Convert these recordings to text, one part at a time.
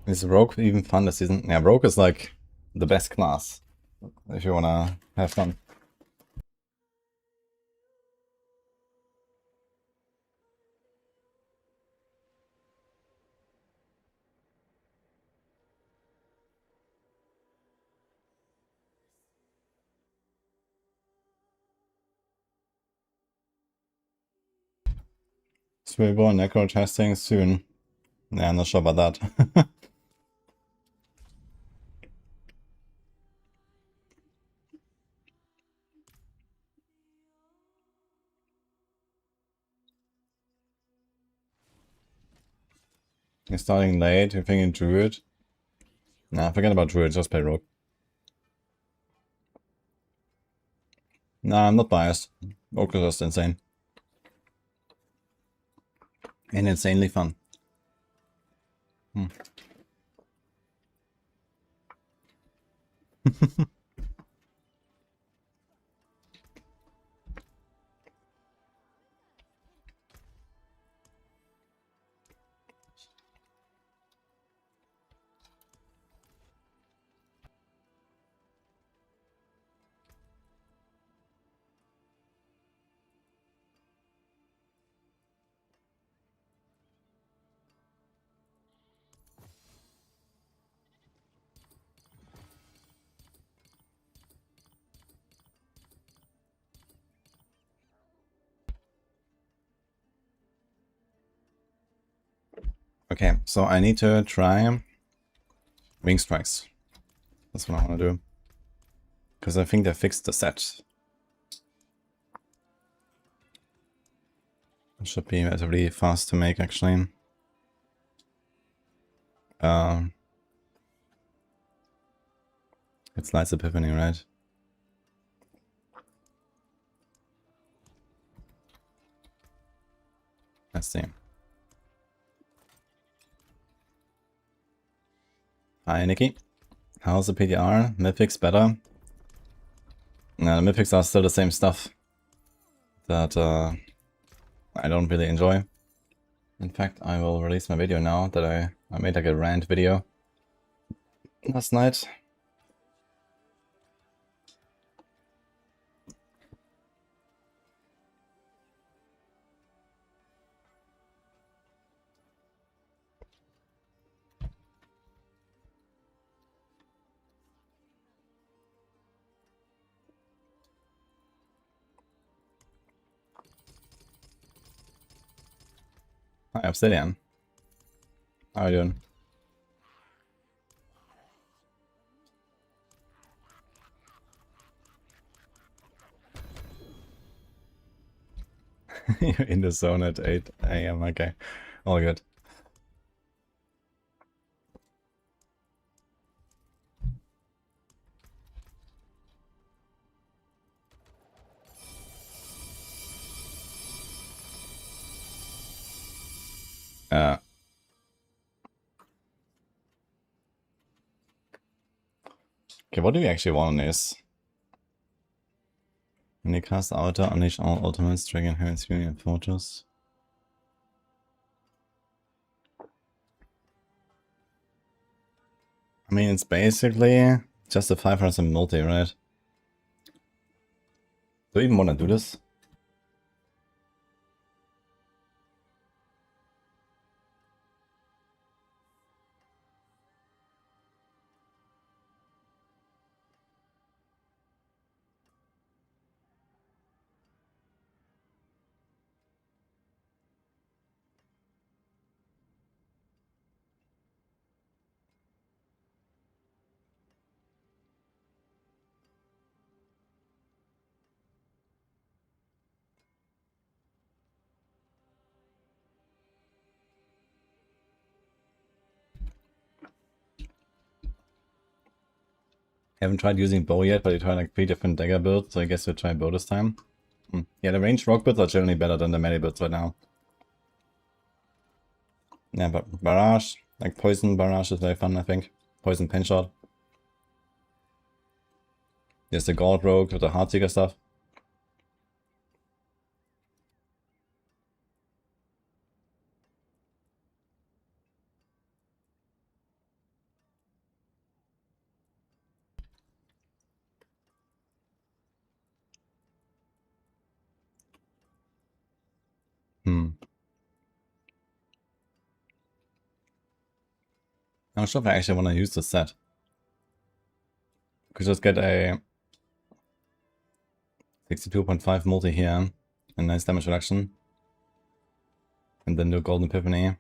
Is Rogue even fun this season? Yeah, Rogue is like the best class if you wanna have fun. Swivel necro testing soon. Yeah, I'm not sure about that. You're starting late, you're thinking Druid. Nah, forget about Druid, just play Rogue. Nah, I'm not biased. Rogue is just insane. And insanely fun. Hmm. Okay, so I need to try Wing Strikes. That's what I want to do. Because I think they fixed the set. It should be relatively fast to make, actually. It's Light's Epiphany, right? Let's see. Hi, Nikki. How's the PDR? Mythics better? No, the Mythics are still the same stuff that I don't really enjoy. In fact, I will release my video now that I made like a rant video last night. Hi, Obsidian. How are you doing? You're in the zone at 8 AM, okay. All good. Okay, what do we actually want on this? When you cast Outer, unleash all ultimates, triggering Heaven's Union Fortress. I mean, it's basically just a 500 multi, right? Do you even want to do this? Haven't tried using bow yet, but I tried like 3 different dagger builds, so I guess we'll try bow this time. Yeah, the ranged rock builds are generally better than the melee builds right now. Yeah, but barrage, like poison barrage is very fun, I think. Poison pinshot. There's the gold rogue with the heartseeker stuff. I'm not sure if I actually want to use this set. Could just get a 62.5 multi here, a nice damage reduction, and then do Golden Epiphany.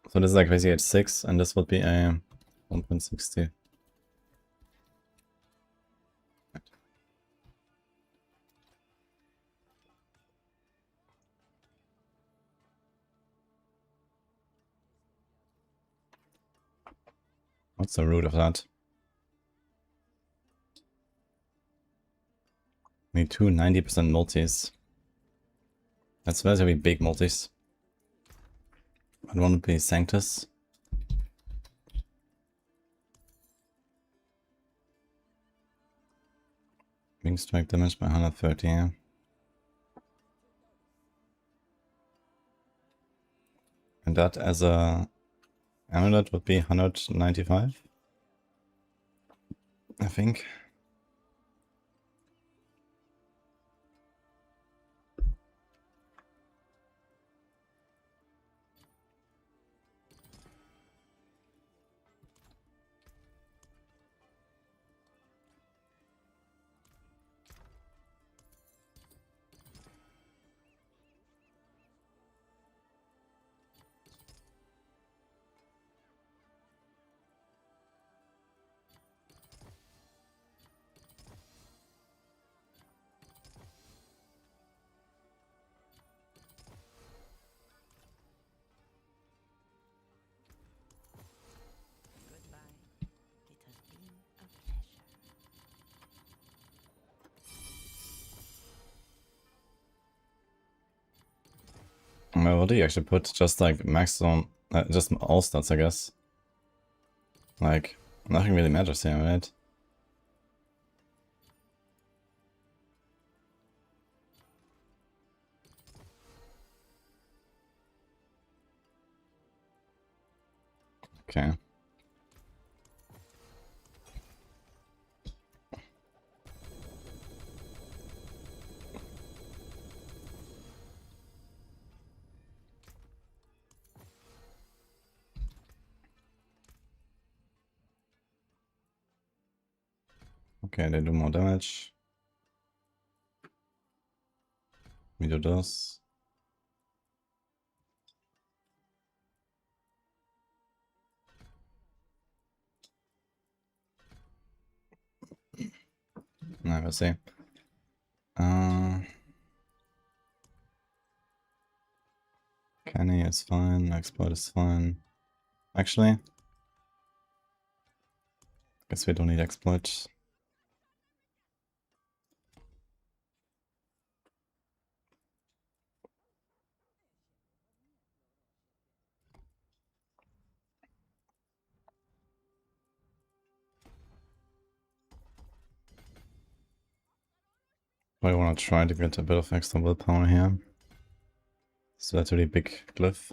So this is like basically H6, and this would be a 1.60. What's the root of that? Need two 90% multis. That's relatively big multis. I want to be Sanctus. Wing strike damage by 130. Yeah. And that as a amulet would be 195, I think. What do you actually put? Just like max on, just all stats, I guess. Like, nothing really matters here, right? Okay. Okay, they do more damage. We do this. Now we'll see. Canny is fine, Exploit is fine. Actually, guess we don't need Exploit. I want to try to get a bit of extra willpower here. So that's a really big glyph.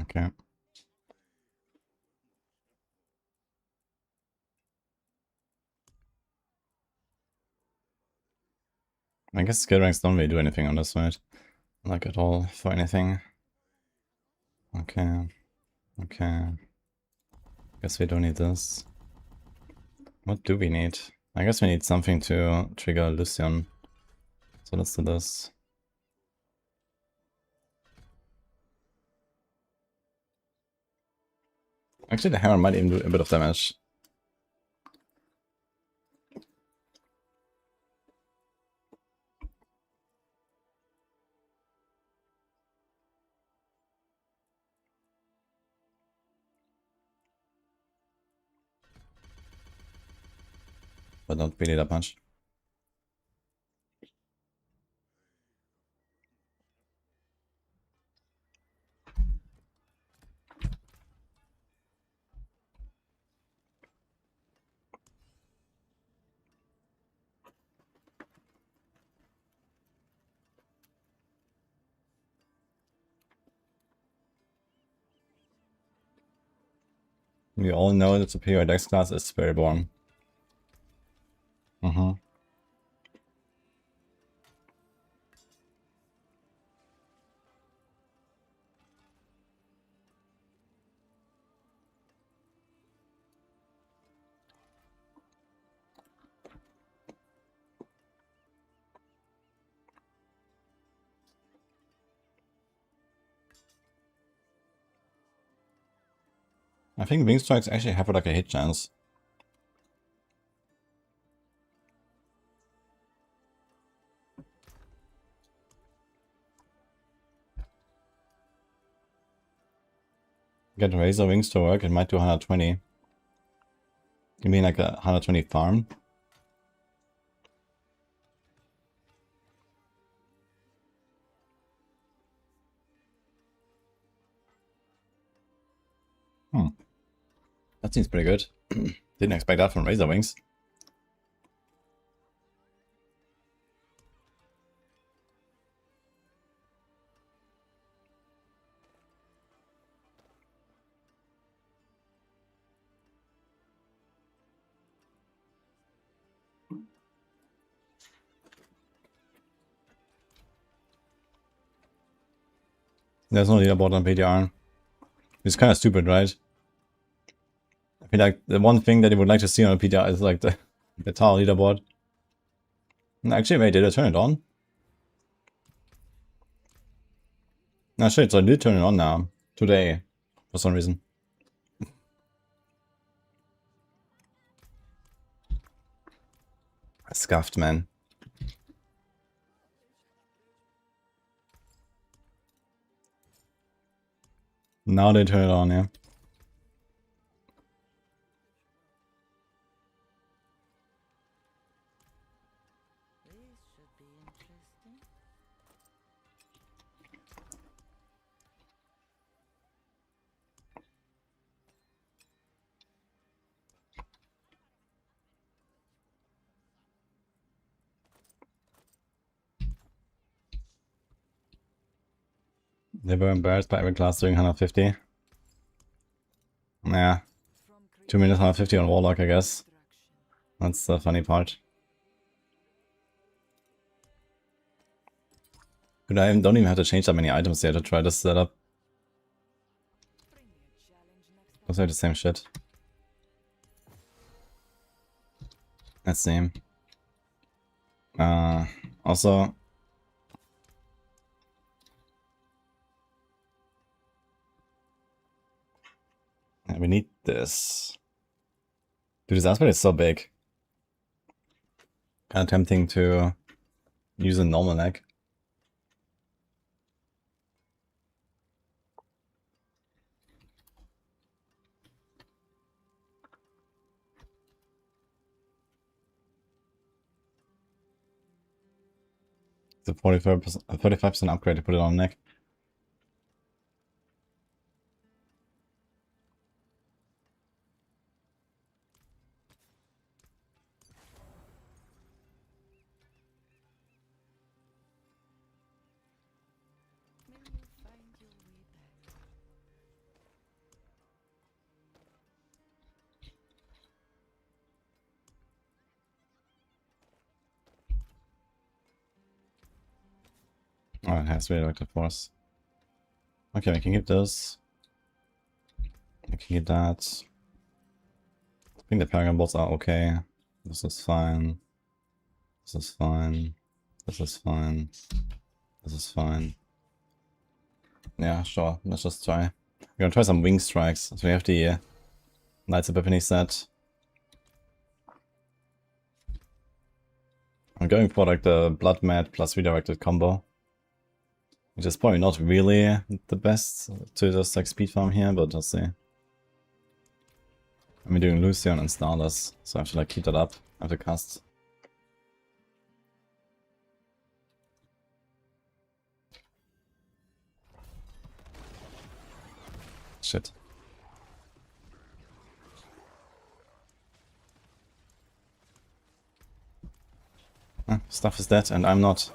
Okay. I guess skill ranks don't really do anything on this side. Like at all for anything. Okay. Okay. Guess we don't need this. What do we need? I guess we need something to trigger Lucian. So let's do this. Actually, the hammer might even do a bit of damage. But not really that much. We all know that superior dex class is very boring. I think wing strikes actually have like a hit chance. Get razor wings to work, it might do 120. You mean like a 120 farm? That seems pretty good. Didn't expect that from razor wings. There's no leaderboard on PDR. It's kind of stupid, right? I feel like the one thing that you would like to see on a PDR is like the tower leaderboard. Actually, wait, did I turn it on? No, shit, so I did turn it on now. Today. For some reason. I scuffed, man. Now they turn it on, yeah. They were embarrassed by every class doing 150. Yeah. 2 minutes 150 on Warlock, I guess. That's the funny part. But I don't even have to change that many items here to try this setup. Those are the same shit. Let's see. Also... Yeah, we need this. Dude, this aspect is so big. Kind of tempting to use a normal neck. It's a 35% upgrade to put it on neck. Oh, it has radioactive force. Okay, we can keep this. We can keep that. I think the Paragon bolts are okay. This is fine. This is fine. This is fine. This is fine. Yeah, sure. Let's just try. We're gonna try some wing strikes. So we have the Knights Epiphany set. I'm going for like the Blood Mad plus redirected combo. Which is probably not really the best to just like speed farm here, but let's see. I'm doing Lucian and Starless, so I have to like keep that up. I have to cast. Shit. Stuff is dead and I'm not.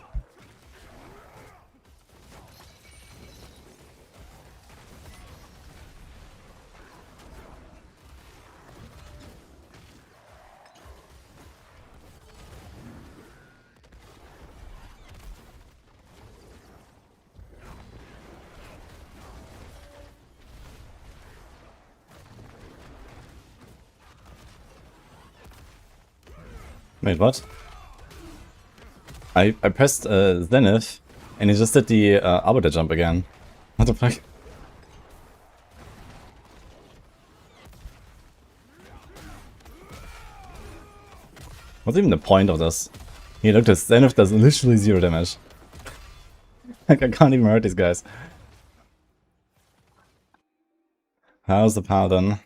Wait, what? I pressed Zenith, and he just did the Arbiter jump again. What the fuck? What's even the point of this? He looked at Zenith does literally 0 damage. Like, I can't even hurt these guys. How's the Paladin?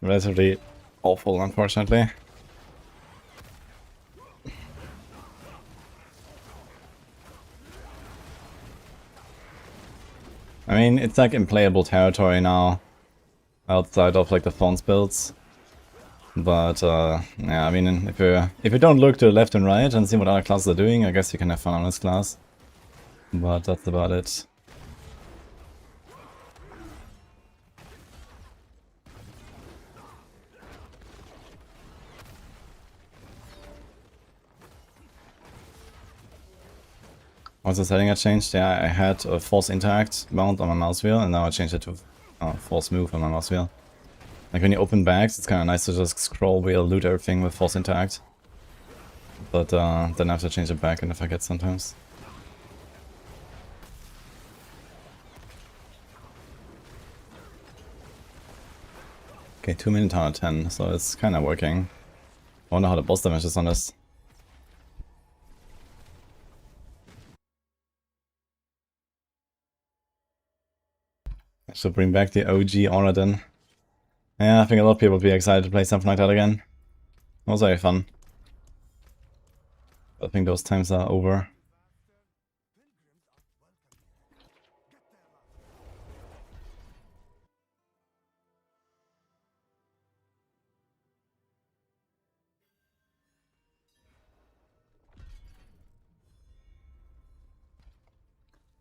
Relatively awful, unfortunately. I mean, it's like unplayable territory now, outside of like the Thorns builds. But yeah, I mean, if you don't look to the left and right and see what other classes are doing, I guess you can have fun on this class. But that's about it. What's the setting I changed? Yeah, I had a Force Interact mount on my mouse wheel, and now I changed it to Force Move on my mouse wheel. Like when you open bags, it's kind of nice to just scroll wheel, loot everything with Force Interact. But then I have to change it back and I forget sometimes. Okay, 2 minutes out of 10, so it's kind of working. I wonder how the boss damage is on this. I should bring back the OG Aura then. Yeah, I think a lot of people would be excited to play something like that again. It was very fun. I think those times are over.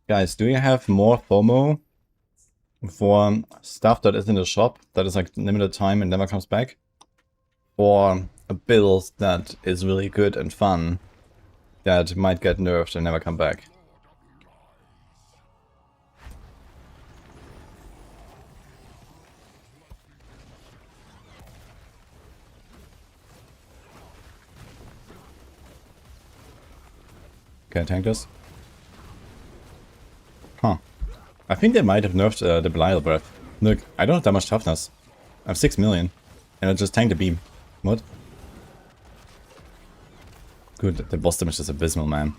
Guys, do you have more FOMO for stuff that is in the shop that is like limited time and never comes back? Or a build that is really good and fun that might get nerfed and never come back? Can I tank this? Huh. I think they might have nerfed the Belial Breath. Look, I don't have that much toughness. I have 6 million. And I just tanked the beam. What? Good, the boss damage is abysmal, man.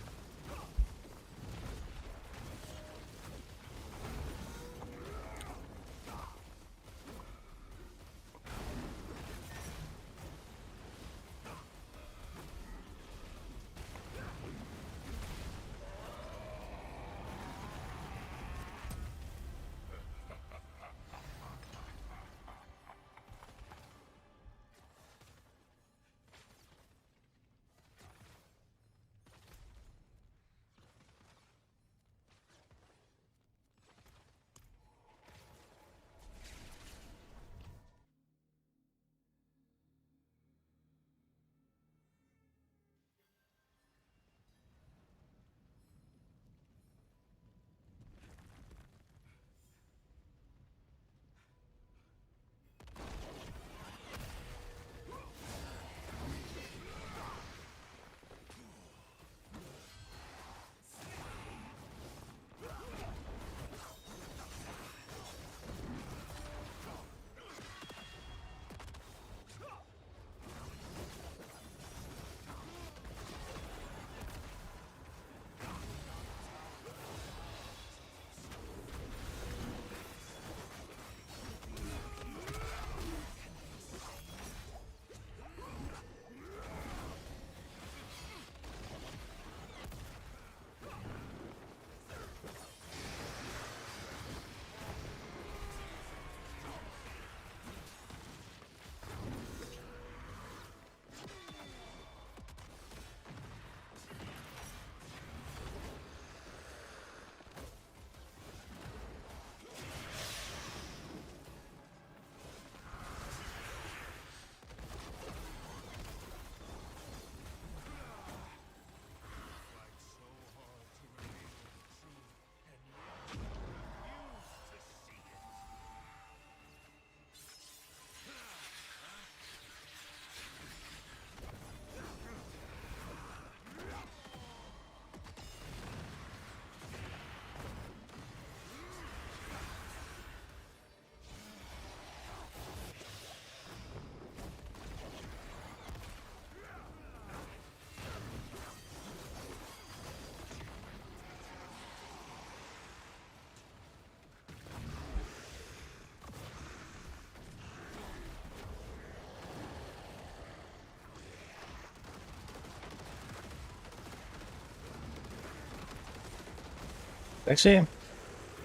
Actually,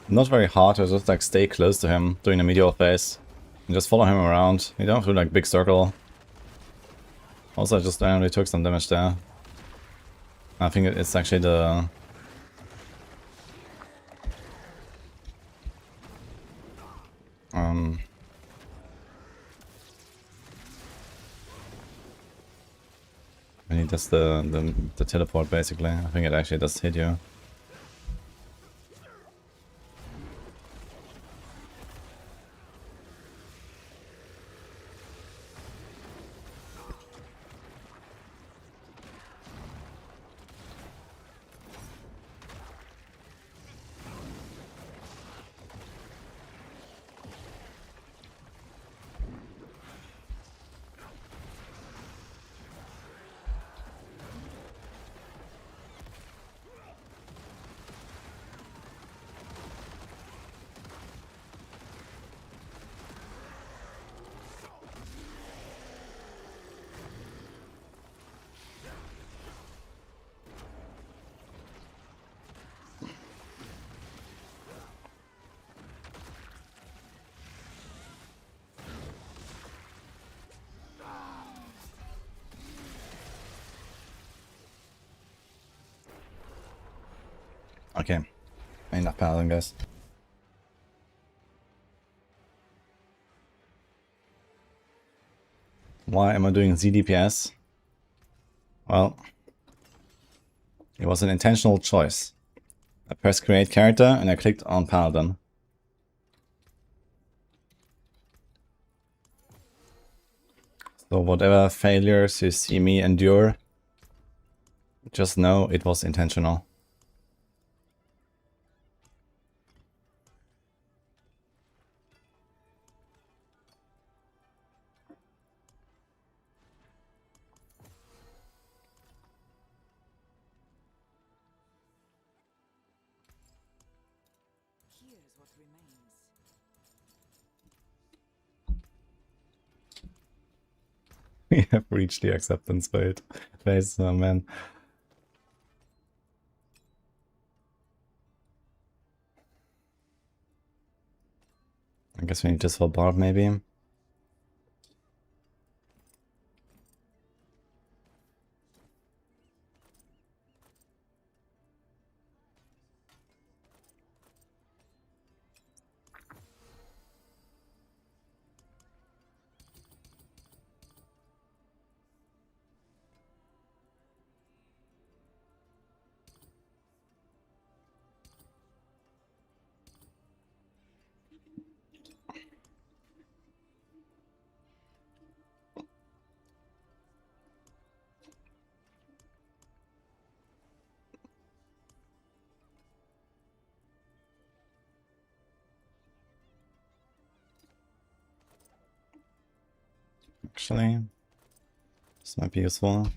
not very hard to just like stay close to him during the meteor phase. And just follow him around. You don't have to do like big circle. Also, I just randomly took some damage there. I think it's actually the... I need just the teleport basically. I think it actually does hit you. Okay. Enough paladin, guys. Why am I doing ZDPS? Well, it was an intentional choice. I pressed create character and I clicked on paladin. So whatever failures you see me endure, just know it was intentional. Here's what remains. We have reached the acceptance phase, oh man. I guess we need to swap barb maybe. Actually, this might be useful.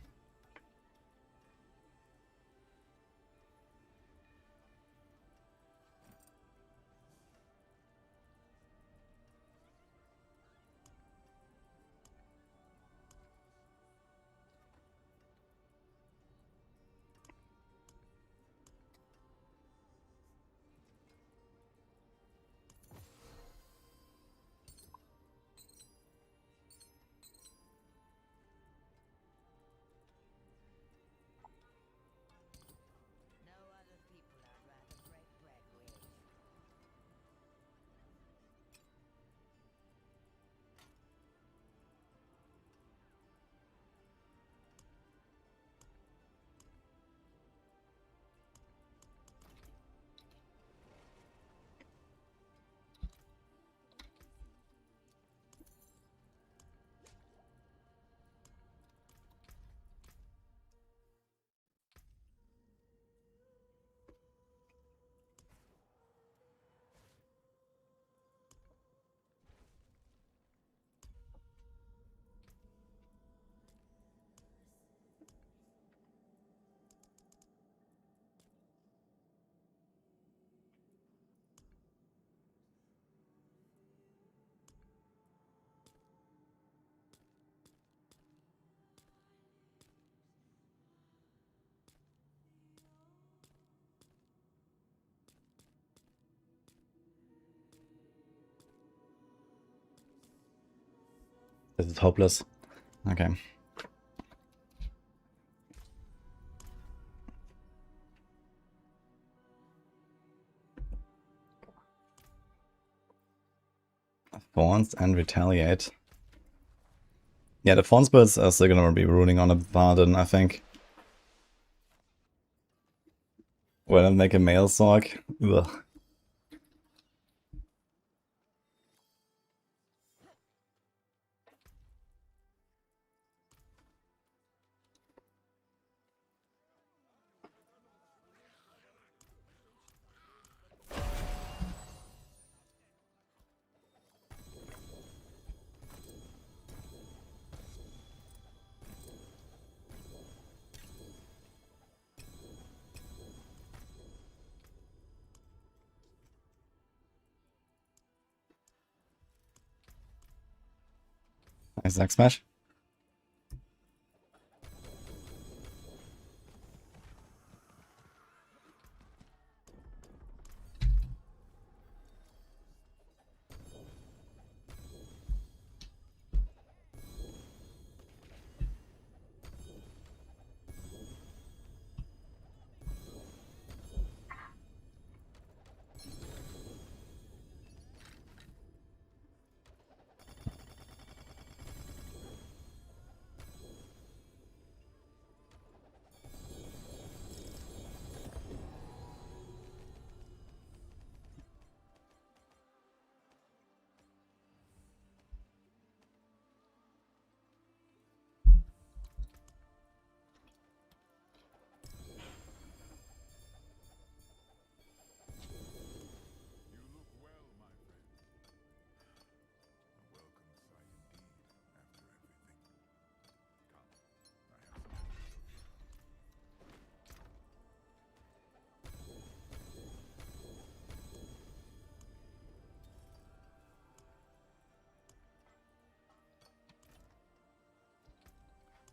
This is hopeless. Okay. Fawns and retaliate. Yeah, the Fawns builds are still gonna be ruling on a Pardon, I think. When I make a male Sork. Ugh. Nice Zack Smash.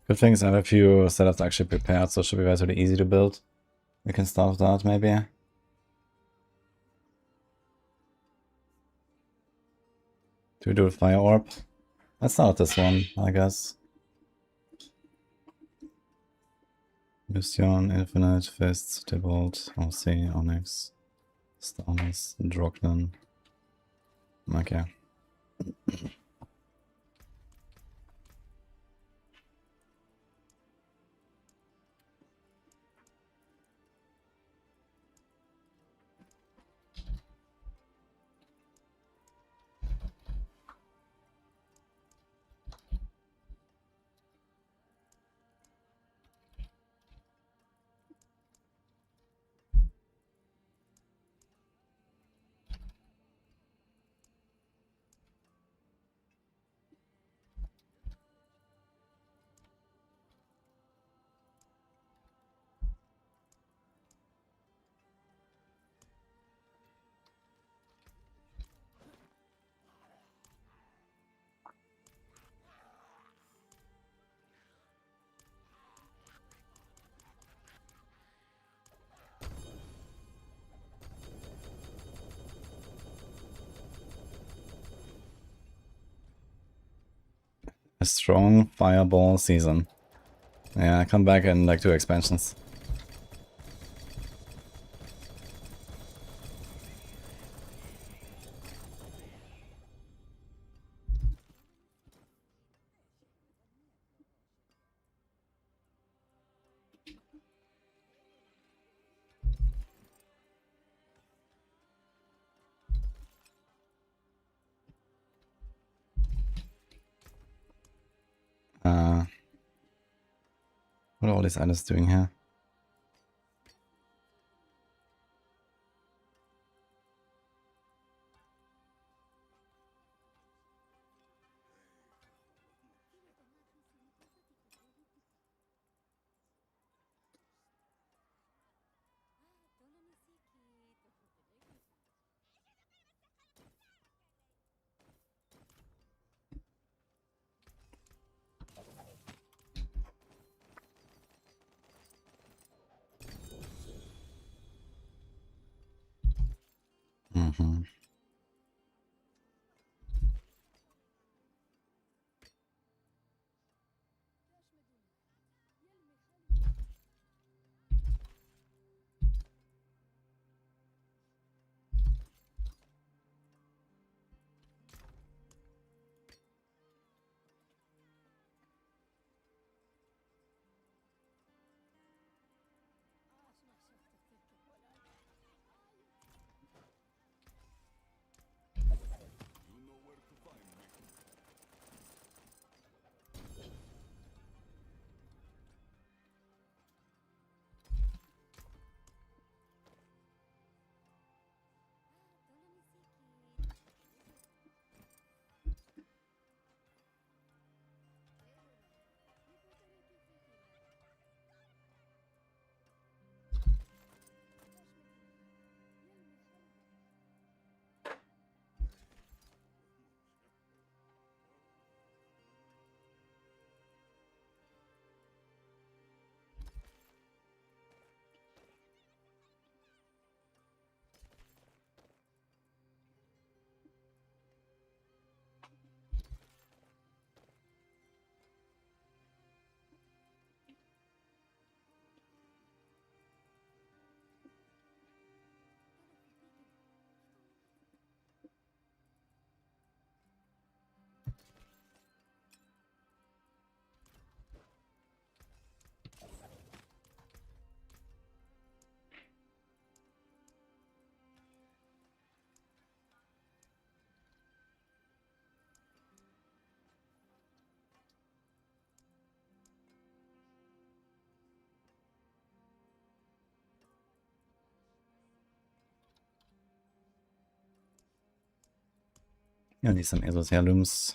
Good things, I have a few setups actually prepared, so it should be relatively easy to build. We can start with that, maybe. Do we do a Fire Orb? Let's start with this one, I guess. Mission, Infinite, Fists, Devolt, OC, Onyx, Stars, Drognen. Okay. A strong fireball season. Yeah, I come back in like 2 expansions. What are all these items doing here? Yeah, need some Asos heirlooms.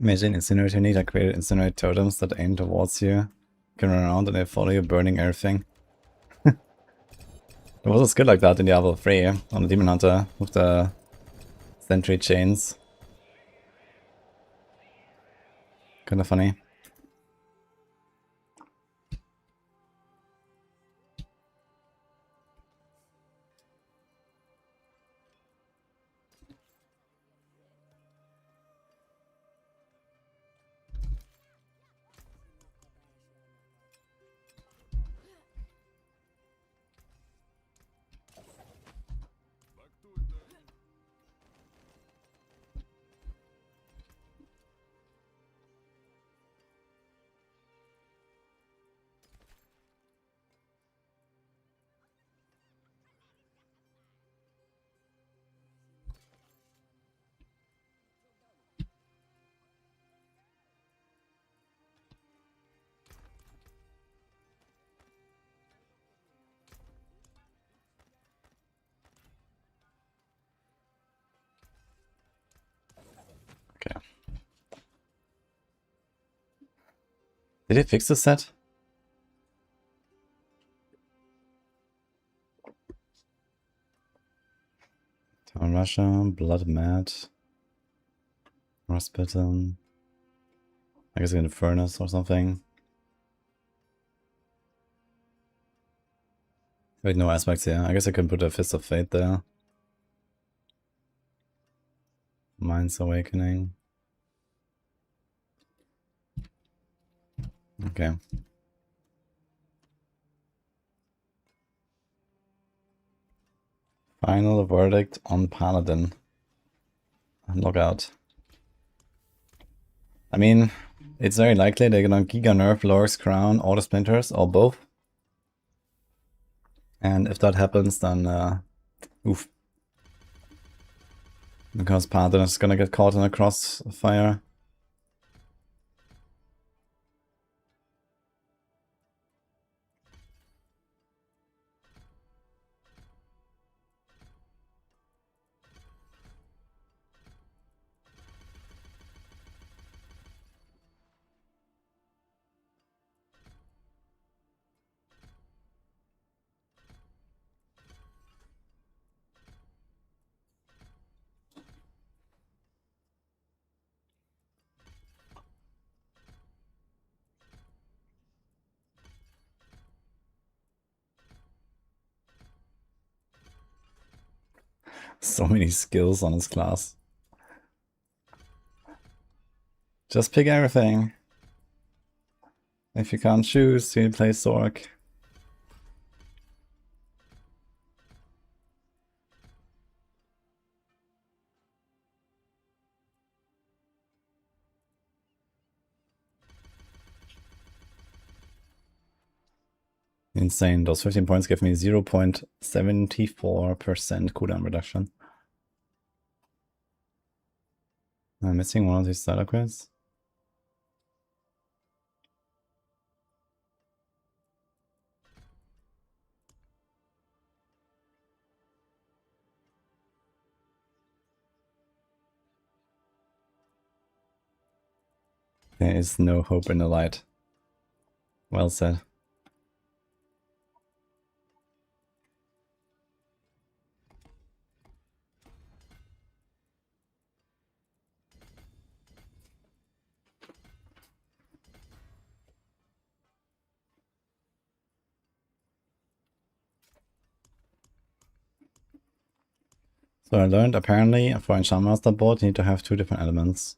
Imagine incinerator need. I created incinerate totems that aim towards you. You can run around and they follow you, burning everything. There was a skill like that in Diablo 3 on the Demon Hunter with the sentry chains. Kinda funny. Okay. Did they fix the set? Town Russia, Blood Mad, Rustbitten. I guess in the furnace or something. Wait, no aspects here. I guess I can put a Fist of Fate there. Mind's Awakening. Okay. Final verdict on Paladin. Logout. I mean, it's very likely they're gonna Giga nerf Lorik's Crown or the Splinters or both. And if that happens, then oof. Because Paladin is gonna get caught in a crossfire. So many skills on his class. Just pick everything. If you can't choose, you play Zork. Insane. Those 15 points give me 0.74% cooldown reduction. I'm missing one of these starter quests. There is no hope in the light. Well said. So I learned apparently for Enchant Master board you need to have 2 different elements.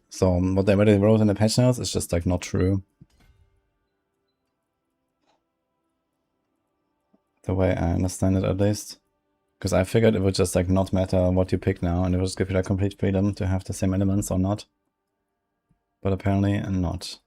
So what they already wrote in the patch notes is just like not true. The way I understand it at least. Because I figured it would just like not matter what you pick now and it would just give you like complete freedom to have the same elements or not. But apparently not.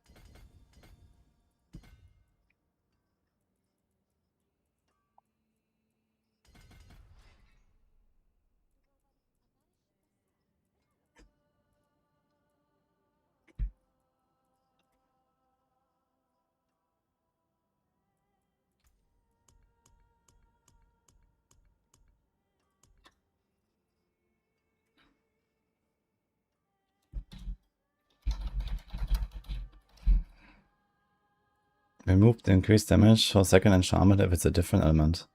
Remove the increased damage for second enchantment if it's a different element.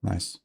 Nice.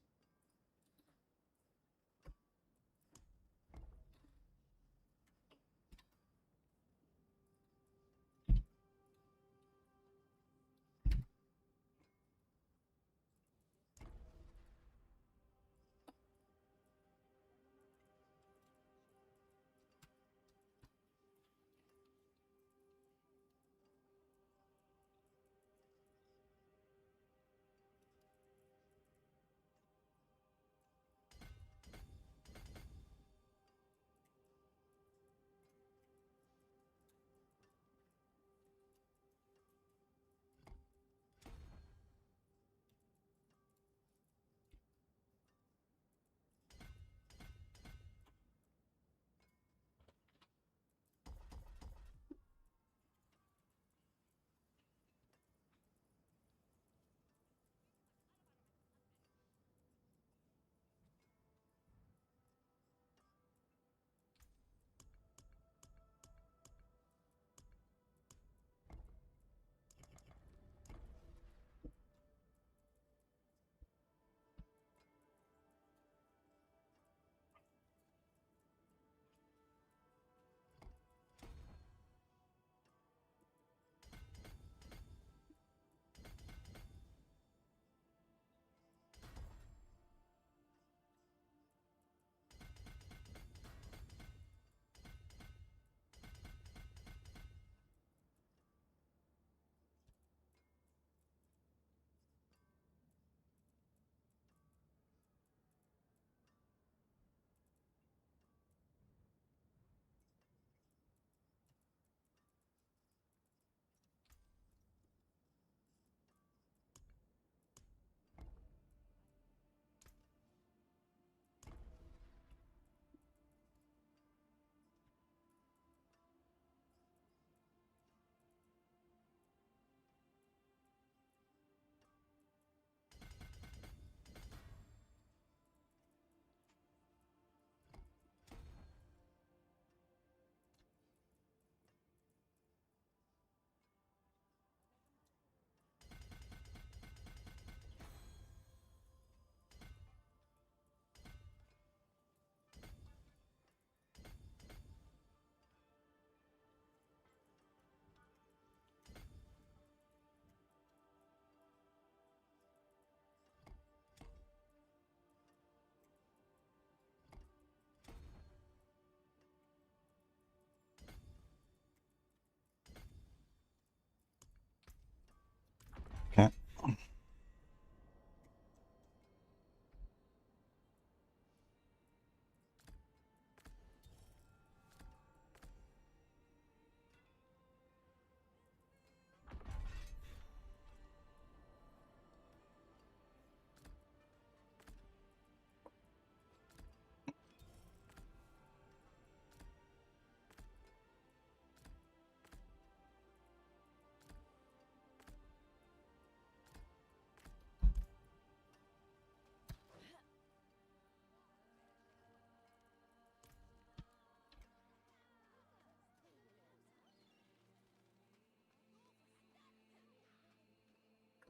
Okay.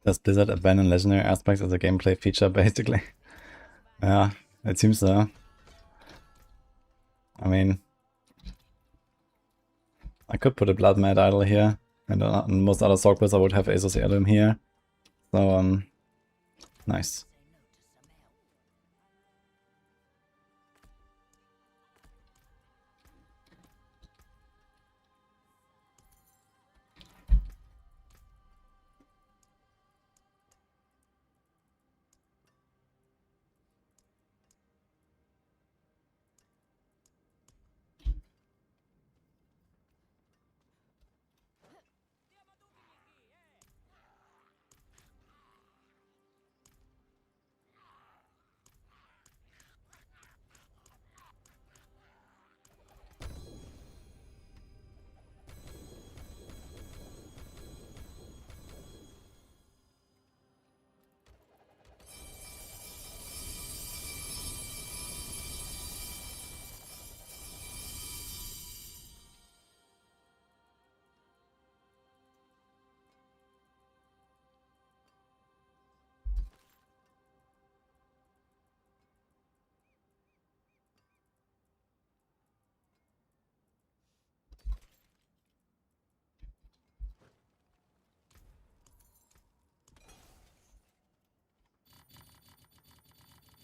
Does Blizzard abandon legendary aspects as a gameplay feature, basically? Yeah, it seems so. I mean, I could put a Blood Mad Idol here, and on most other Sorkbills I would have Asos Heirloom here. So, nice.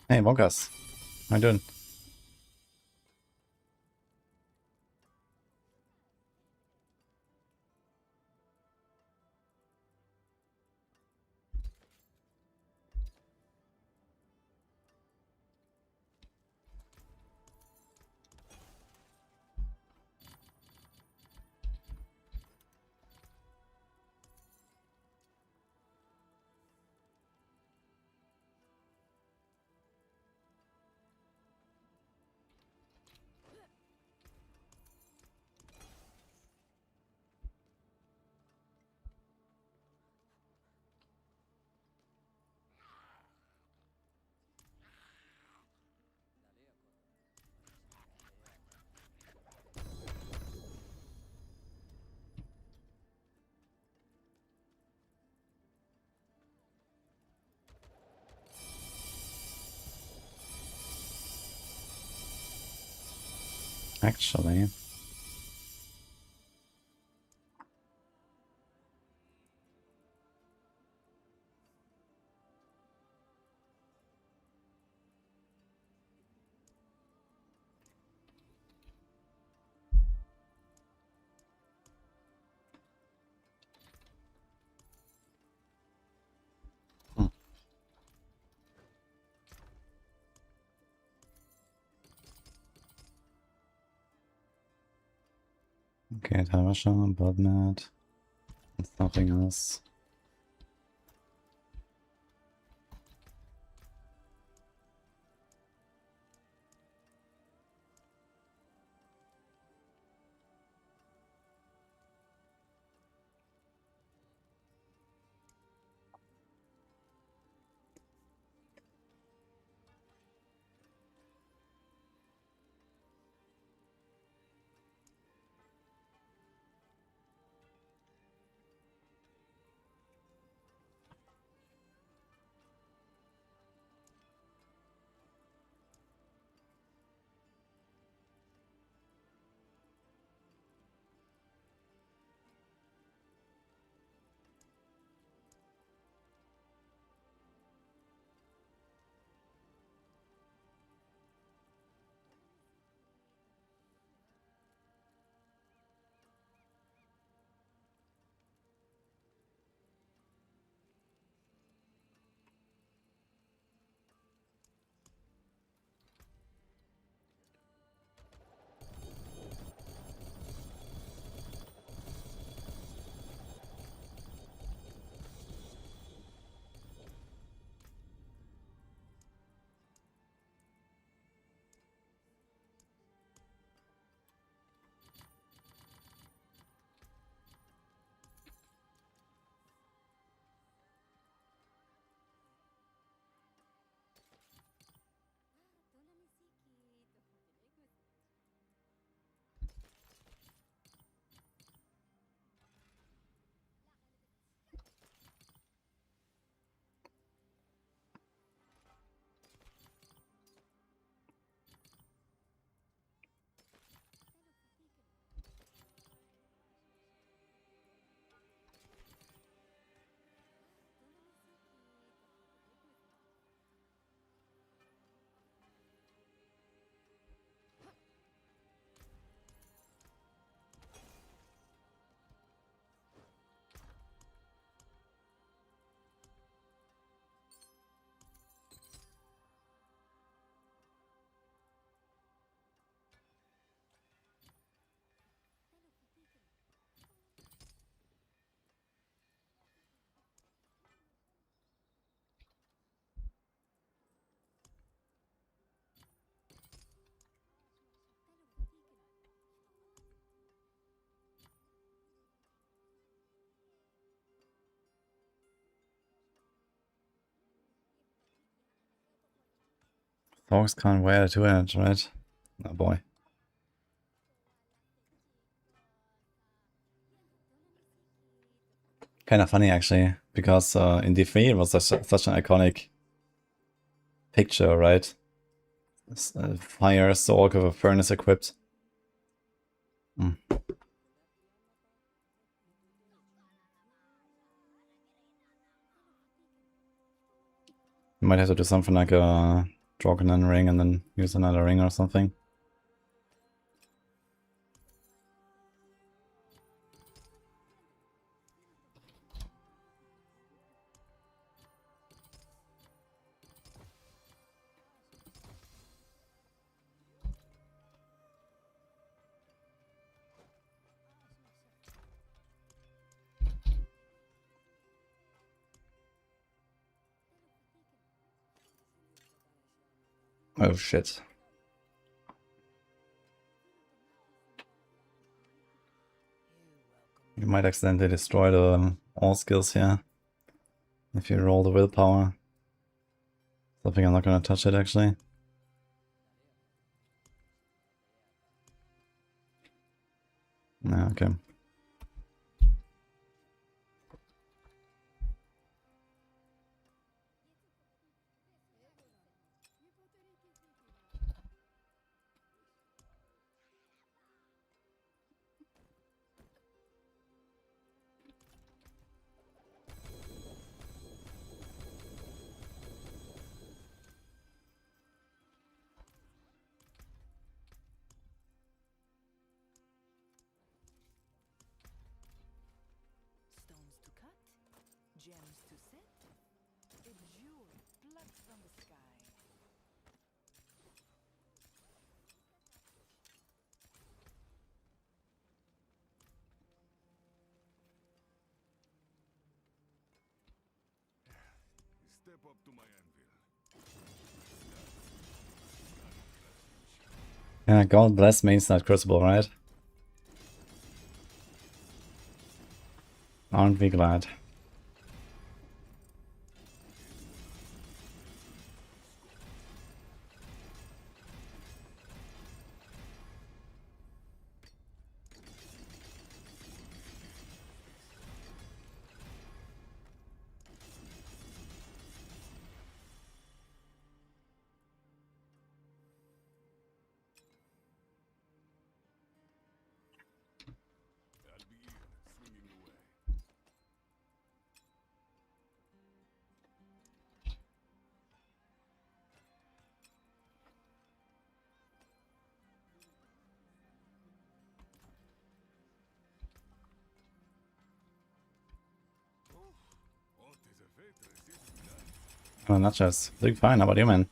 Hey, Monkas. How you doing? Actually, okay, Tarasha, Blood Mad, and nothing else. Dogs can't wear a 2-edge, right? Oh boy. Kind of funny actually, because in D3 it was such an iconic picture, right? Fire sword with a furnace equipped. Mm. You might have to do something like a Dragonan ring and then use another ring or something. Oh shit. You might accidentally destroy the all skills here. If you roll the willpower. Something I'm not gonna touch it actually. No, okay. Stones to cut, gems to set, a jewel plucked from the sky. Step up to my anvil. Yeah, God bless means not crucible, right? Aren't we glad? I'll begin swinging away. What is a fate resist blood? Oh, nachos. Doing fine, how about you, man?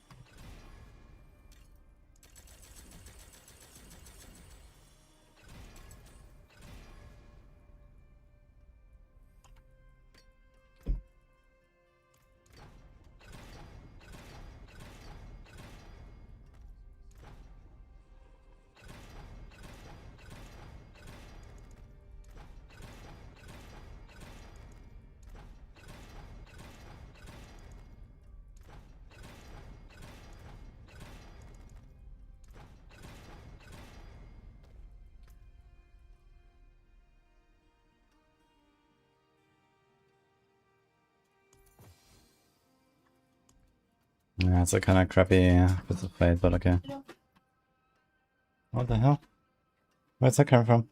Yeah, it's a kind of crappy bit of fate, but okay. What the hell? Where's that coming from?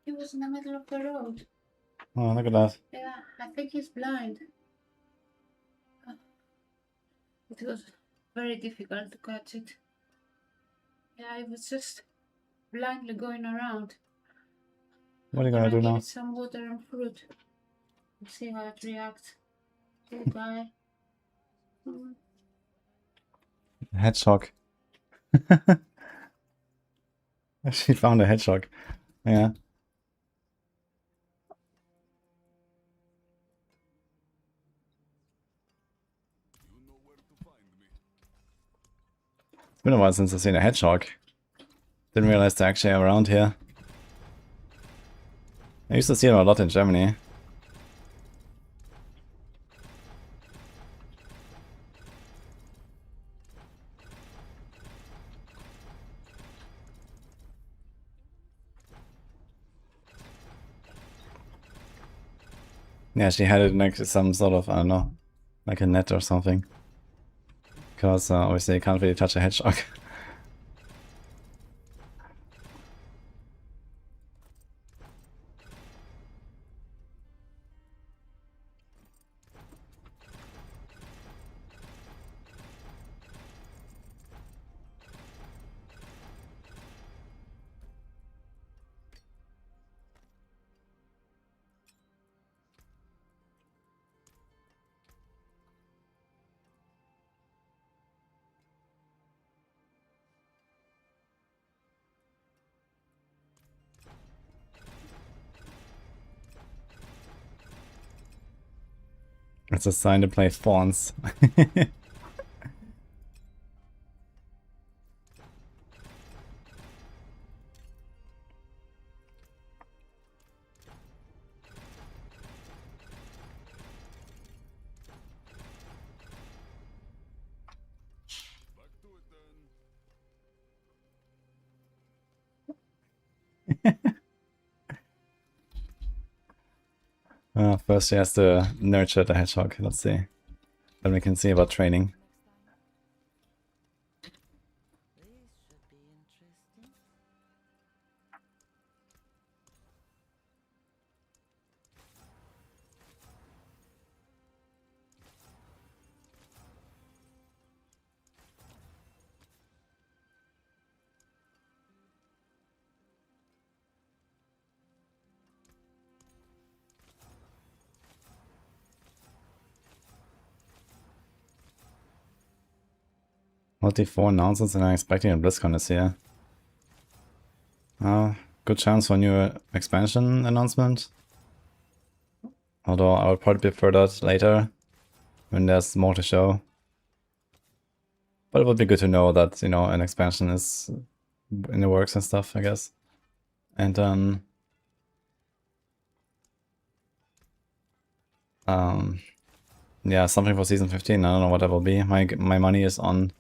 He was in the middle of the road. Oh, look at that. Yeah, I think he's blind. It was very difficult to catch it. Yeah, it was just blindly going around. What are you I'm gonna do give now? it some water and fruit and see how it reacts. Poor guy. Mm. Hedgehog. She found a hedgehog. Yeah. You know where to find me. It's been a while since I've seen a hedgehog. Didn't realize they're actually around here. I used to see them a lot in Germany. Yeah, she had it like some sort of, I don't know, like a net or something. Because obviously you can't really touch a hedgehog. It's a sign to play fawns. Back to it then. First she has to nurture the hedgehog, let's see. Then we can see about training. This should be interesting. Multi-4 announcements and I'm expecting a BlizzCon this year. Good chance for a new expansion announcement. Although I would probably prefer that later, when there's more to show. But it would be good to know that, you know, an expansion is in the works and stuff, I guess. And then... yeah, something for Season 15, I don't know what that will be. My money is on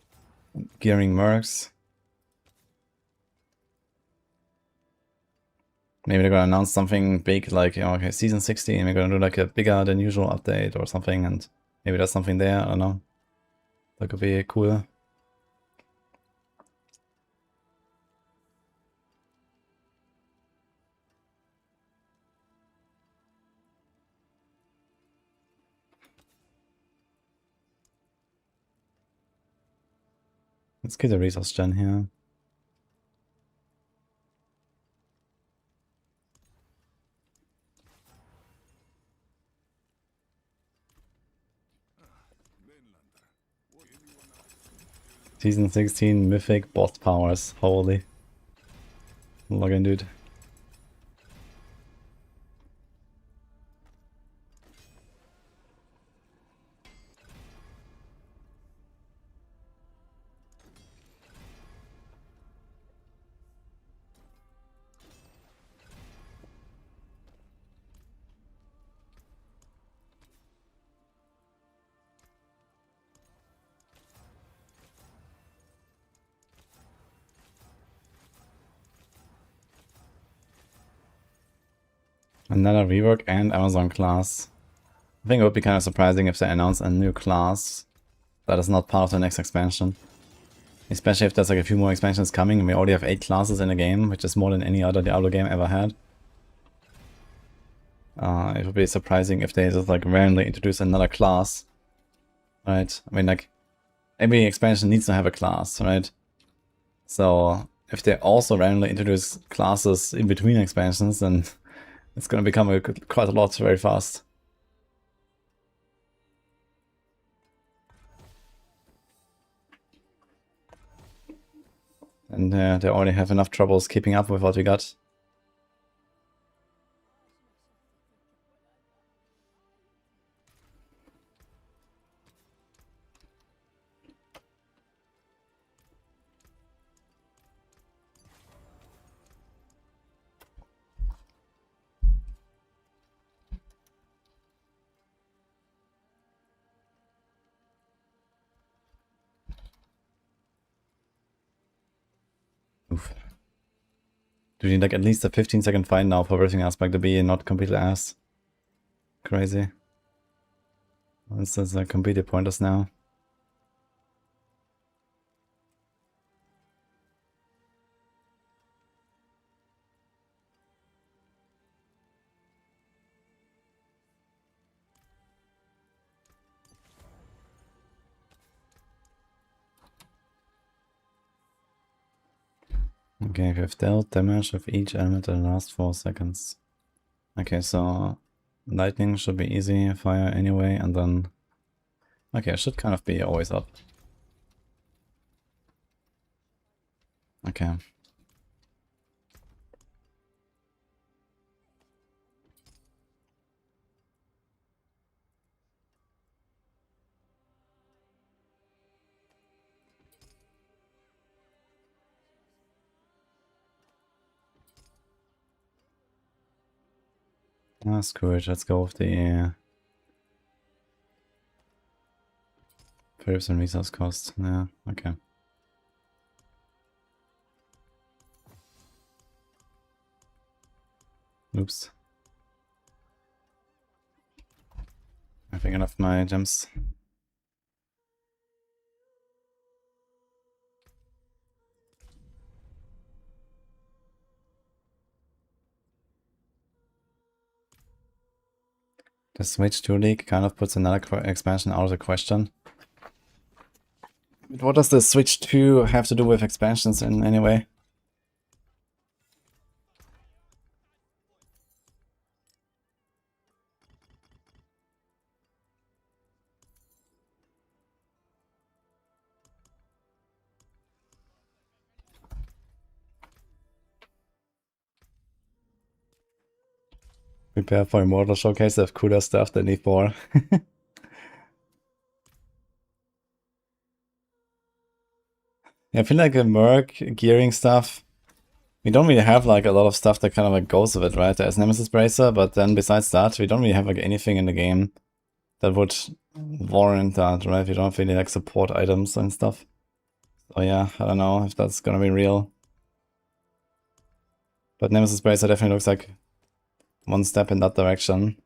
gearing mercs. Maybe they're gonna announce something big like, you know, okay, Season 16, we're gonna do like a bigger than usual update or something, and maybe there's something there, I don't know. That could be cool. Let's get a resource gen here. Season 16 mythic boss powers. Holy. Login, dude. Another rework and Amazon class. I think it would be kind of surprising if they announce a new class that is not part of the next expansion. Especially if there's like a few more expansions coming and we already have 8 classes in the game, which is more than any other Diablo game ever had. It would be surprising if they just like randomly introduce another class. Right? I mean, like, every expansion needs to have a class, right? So if they also randomly introduce classes in between expansions, then it's gonna become quite a lot very fast. And they already have enough troubles keeping up with what we got. Oof. Do you need like at least a 15-second fight now for everything aspect to be not completely ass? crazy. This is completely pointless now. Okay, we have dealt damage of each element in the last 4 seconds. Okay, so lightning should be easy, fire anyway, and then... Okay, it should kind of be always up. Okay. Ah, screw it, let's go with the 30% resource cost. Yeah, okay. Oops. I think enough my gems. The Switch 2 leak kind of puts another expansion out of the question. But what does the Switch 2 have to do with expansions in any way? Prepare for Immortal Showcase, they have cooler stuff than E4. Yeah, I feel like the Merc gearing stuff, we don't really have like a lot of stuff that kind of like goes with it, right? There's Nemesis Bracer, but then besides that, we don't really have like anything in the game that would warrant that, right? We don't really like support items and stuff. So yeah, I don't know if that's gonna be real. But Nemesis Bracer definitely looks like one step in that direction.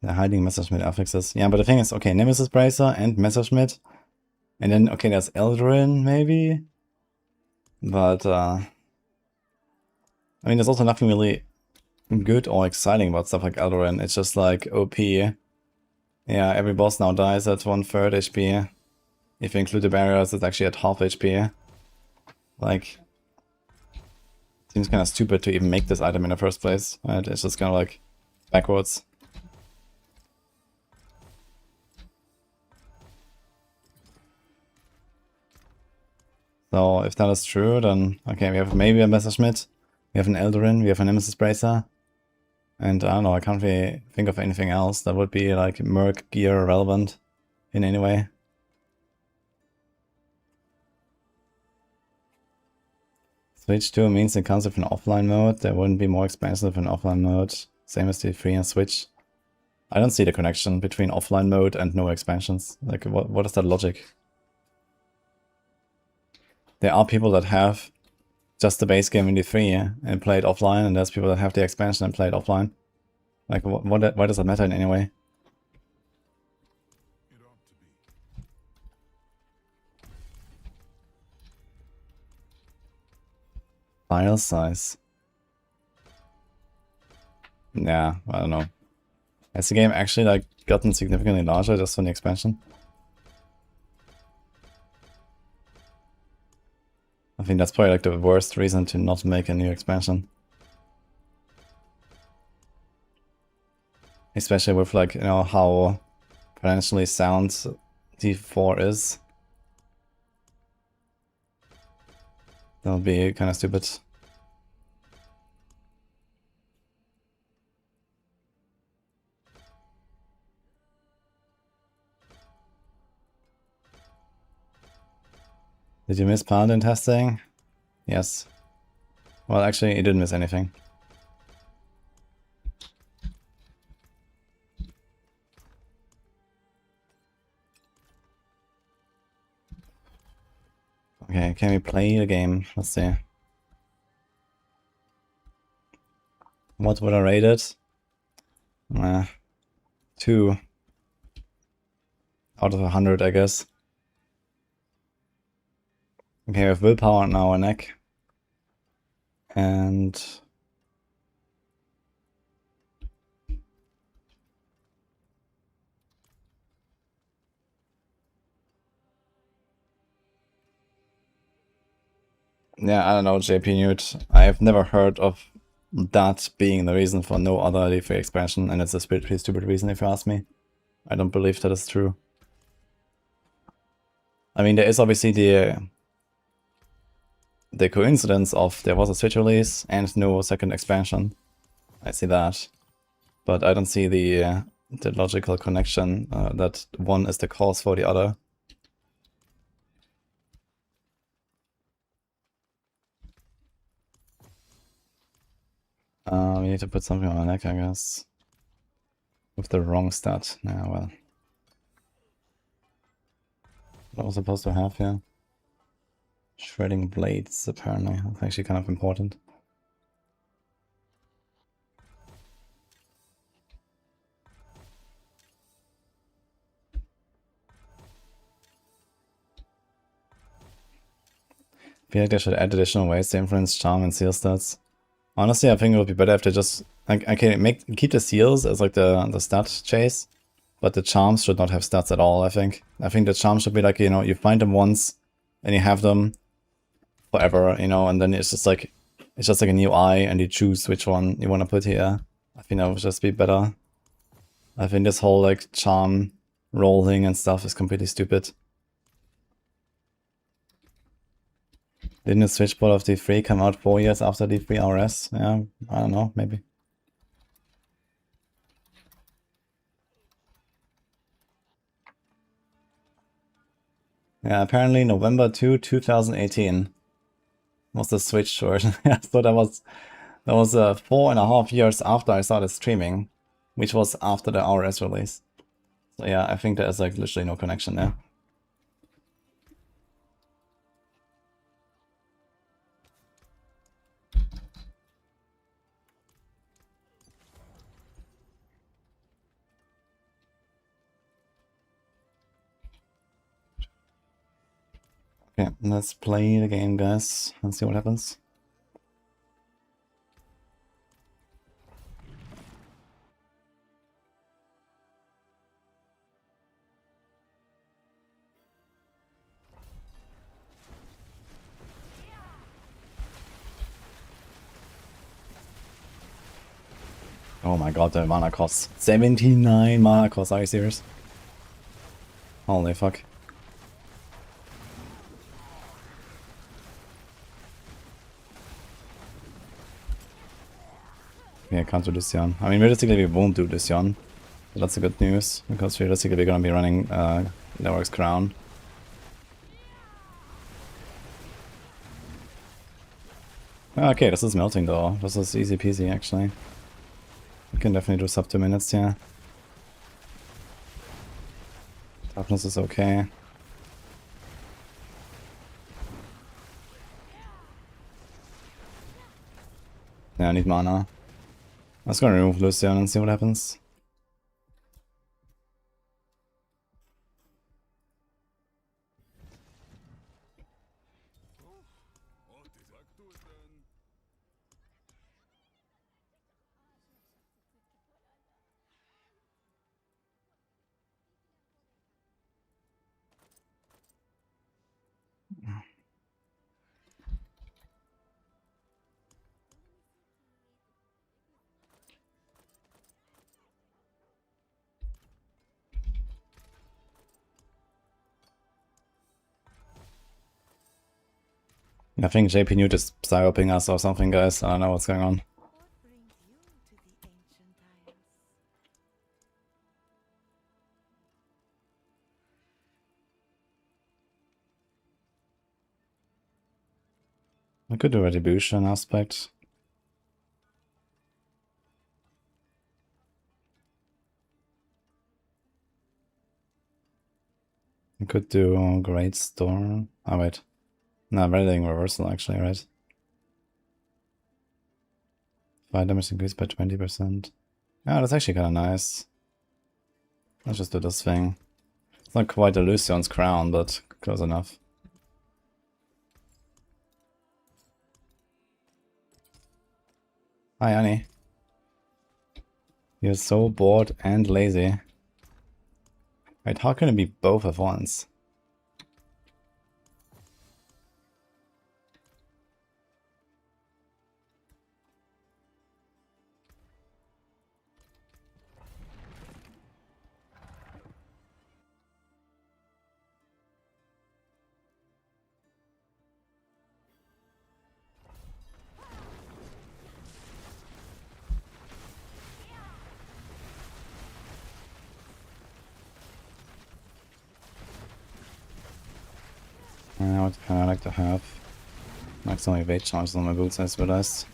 They're hiding Messerschmitt affixes. Yeah, but the thing is, okay, Nemesis Bracer and Messerschmitt. And then, okay, there's Eldarin, maybe? But, I mean, there's also nothing really good or exciting about stuff like Eldarin. It's just like OP. Yeah, every boss now dies at 1/3 HP. If you include the barriers, it's actually at half HP. Like, seems kind of stupid to even make this item in the first place. Right? It's just kind of like backwards. So if that is true, then okay, we have maybe a Messerschmitt, we have an Eldarin, we have a Nemesis Bracer, and I don't know, I can't really think of anything else that would be like Merc gear relevant in any way. Switch 2 means it comes with an offline mode. There wouldn't be more expansive in offline mode, same as the 3 and Switch. I don't see the connection between offline mode and no expansions. Like, what is that logic? There are people that have just the base game in the 3 and play it offline, and there's people that have the expansion and play it offline. Like, why does that matter in any way? It ought to be. File size. Yeah, I don't know. Has the game actually like gotten significantly larger just from the expansion? I think that's probably like the worst reason to not make a new expansion. Especially with like, you know, how financially sound D4 is. That would be kind of stupid. Did you miss paladin testing? Yes. Well, actually, you didn't miss anything. Okay, can we play the game? Let's see. What would I rate it? 2 out of 100, I guess. Okay, we have willpower on our neck. And yeah, I don't know, JP Newt. I've never heard of that being the reason for no other D3 expansion, and it's a pretty stupid reason if you ask me. I don't believe that is true. I mean, there is obviously the coincidence of there was a Switch release and no second expansion. I see that. But I don't see the logical connection that one is the cause for the other. We need to put something on our neck, I guess. With the wrong stat. Yeah, well. What was I supposed to have here? Shredding blades, apparently. That's actually kind of important. I feel like they should add additional ways to influence charm and seal stats. Honestly, I think it would be better if they just keep the seals as like the stat chase, but the charms should not have stats at all. I think the charms should be like, you know, you find them once and you have them forever, you know, and then it's just like a new eye and you choose which one you want to put here. I think that would just be better. I think this whole like charm rolling and stuff is completely stupid. Didn't the Switch port of D3 come out 4 years after D3 RS? Yeah, I don't know, maybe. Yeah, apparently November 2, 2018 was the Switch version. Yeah, so that was 4.5 years after I started streaming, which was after the RS release. So yeah, I think there's like literally no connection there. Okay, let's play the game, guys, and see what happens. Oh my god, the mana cost 79 mana cost, are you serious? Holy fuck. Yeah, I can't do this Yon. I mean, realistically we won't do this Yon. So that's a good news, because realistically we're gonna be running Leoric's Crown. Okay, this is melting though. This is easy peasy actually. We can definitely do sub 2 minutes, yeah. Toughness is okay. Yeah, I need mana. Let's go remove Lucian and see what happens. Artefakt dann. I think JP Newt is psyoping us or something, guys. I don't know what's going on. What brings you to the ancient isles? I could do Retribution aspect. I could do Great Storm. Oh wait. No, Rallying Reversal actually, right? 5 damage increased by 20%. Yeah, that's actually kinda nice. Let's just do this thing. It's not quite a Lucion's crown, but close enough. Hi, Annie. You're so bored and lazy. Wait, how can it be both at once? I would kinda like to have max only evade charges on my boots, I just realized.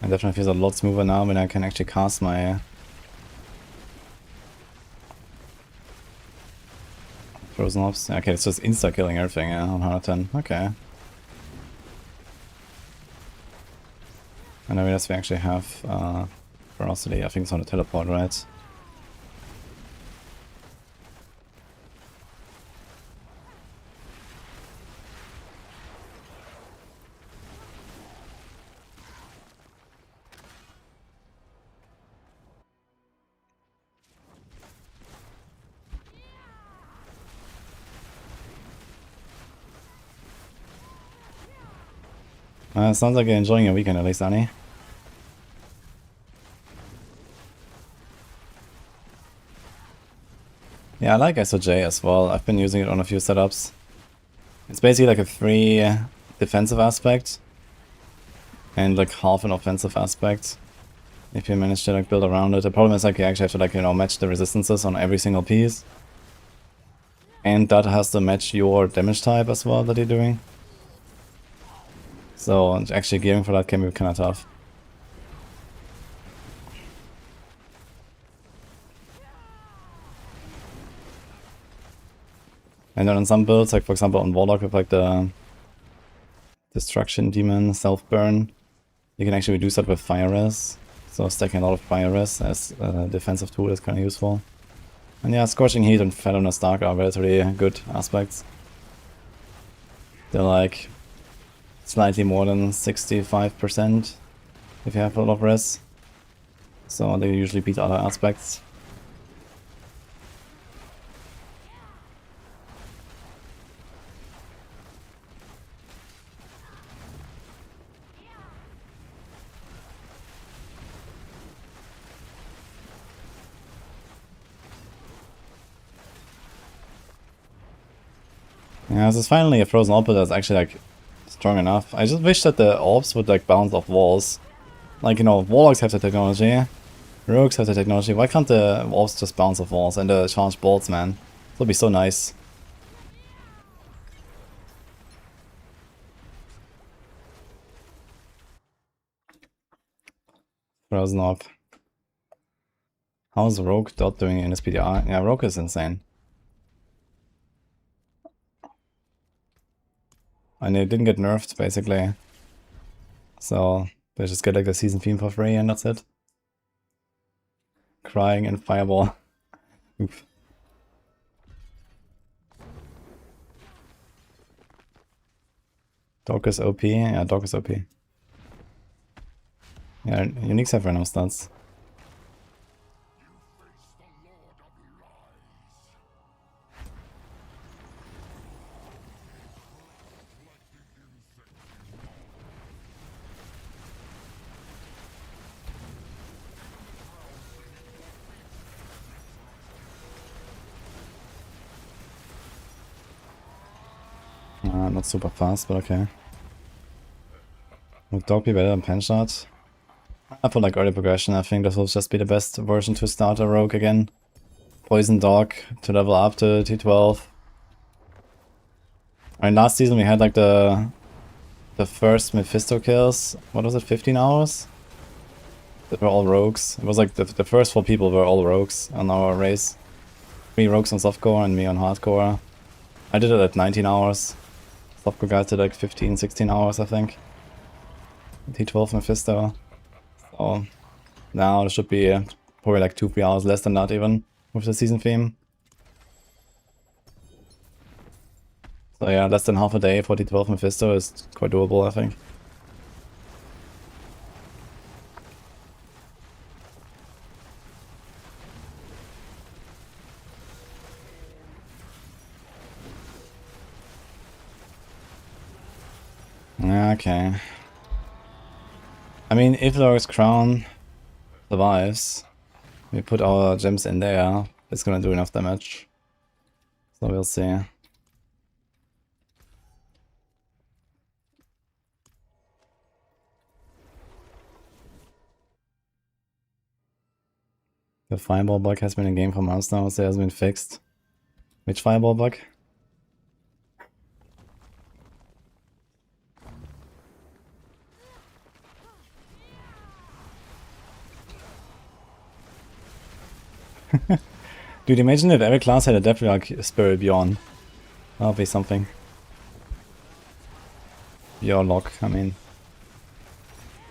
It definitely feels a lot smoother now when I can actually cast my Frozen Ops. Okay, it's just insta-killing everything, yeah, on 110. Okay. And I realize we actually have Ferocity. I think it's on the teleport, right? Sounds like you're enjoying your weekend at least, Annie. Yeah, I like SOJ as well. I've been using it on a few setups. It's basically like a 3 defensive aspect and like half an offensive aspect. If you manage to like build around it. The problem is like you actually have to like, you know, match the resistances on every single piece. And that has to match your damage type as well that you're doing. So actually gearing for that can be kind of tough. And then on some builds, like for example on Warlock with like the Destruction Demon, Self-Burn, you can actually reduce that with Fire Res. So stacking a lot of Fire Res as a defensive tool is kind of useful. And yeah, Scorching Heat and Fathomless Dark are relatively good aspects. They're like slightly more than 65% if you have a lot of res. So they usually beat other aspects. Yeah, this is finally a Frozen Orb that's actually like strong enough. I just wish that the orbs would like bounce off walls. Like, you know, Warlocks have the technology, Rogues have the technology. Why can't the orbs just bounce off walls and the charged bolts, man? That would be so nice. Frozen Orb. How's Rogue Dot doing in this PDR? Yeah, Rogue is insane. And it didn't get nerfed, basically. So, they just get like the season theme for free and that's it. Crying and Fireball. Oof. Dog is OP? Yeah, Dog is OP. Yeah, uniques have random stats. Not super fast, but okay. Would Dog be better than Penshot? For like early progression, I think this will just be the best version to start a Rogue again. Poison Dog to level up to T12. I mean, last season we had like the first Mephisto kills. What was it? 15 hours. They were all rogues. It was like the first 4 people were all rogues on our race. 3 rogues on softcore and me on hardcore. I did it at 19 hours. Softcore guys did like 15, 16 hours, I think. T12 Mephisto. So now it should be probably like 2-3 hours less than that even with the season theme. So yeah, less than half a day for T12 Mephisto is quite doable, I think. Okay. I mean, if Lor's Crown survives, we put our gems in there, it's gonna do enough damage. So we'll see. The fireball bug has been in game for months now, so it has been fixed. Which fireball bug? Dude, imagine if every class had a Deathlock Spirit Bjorn. That would be something. Bjorn lock, I mean.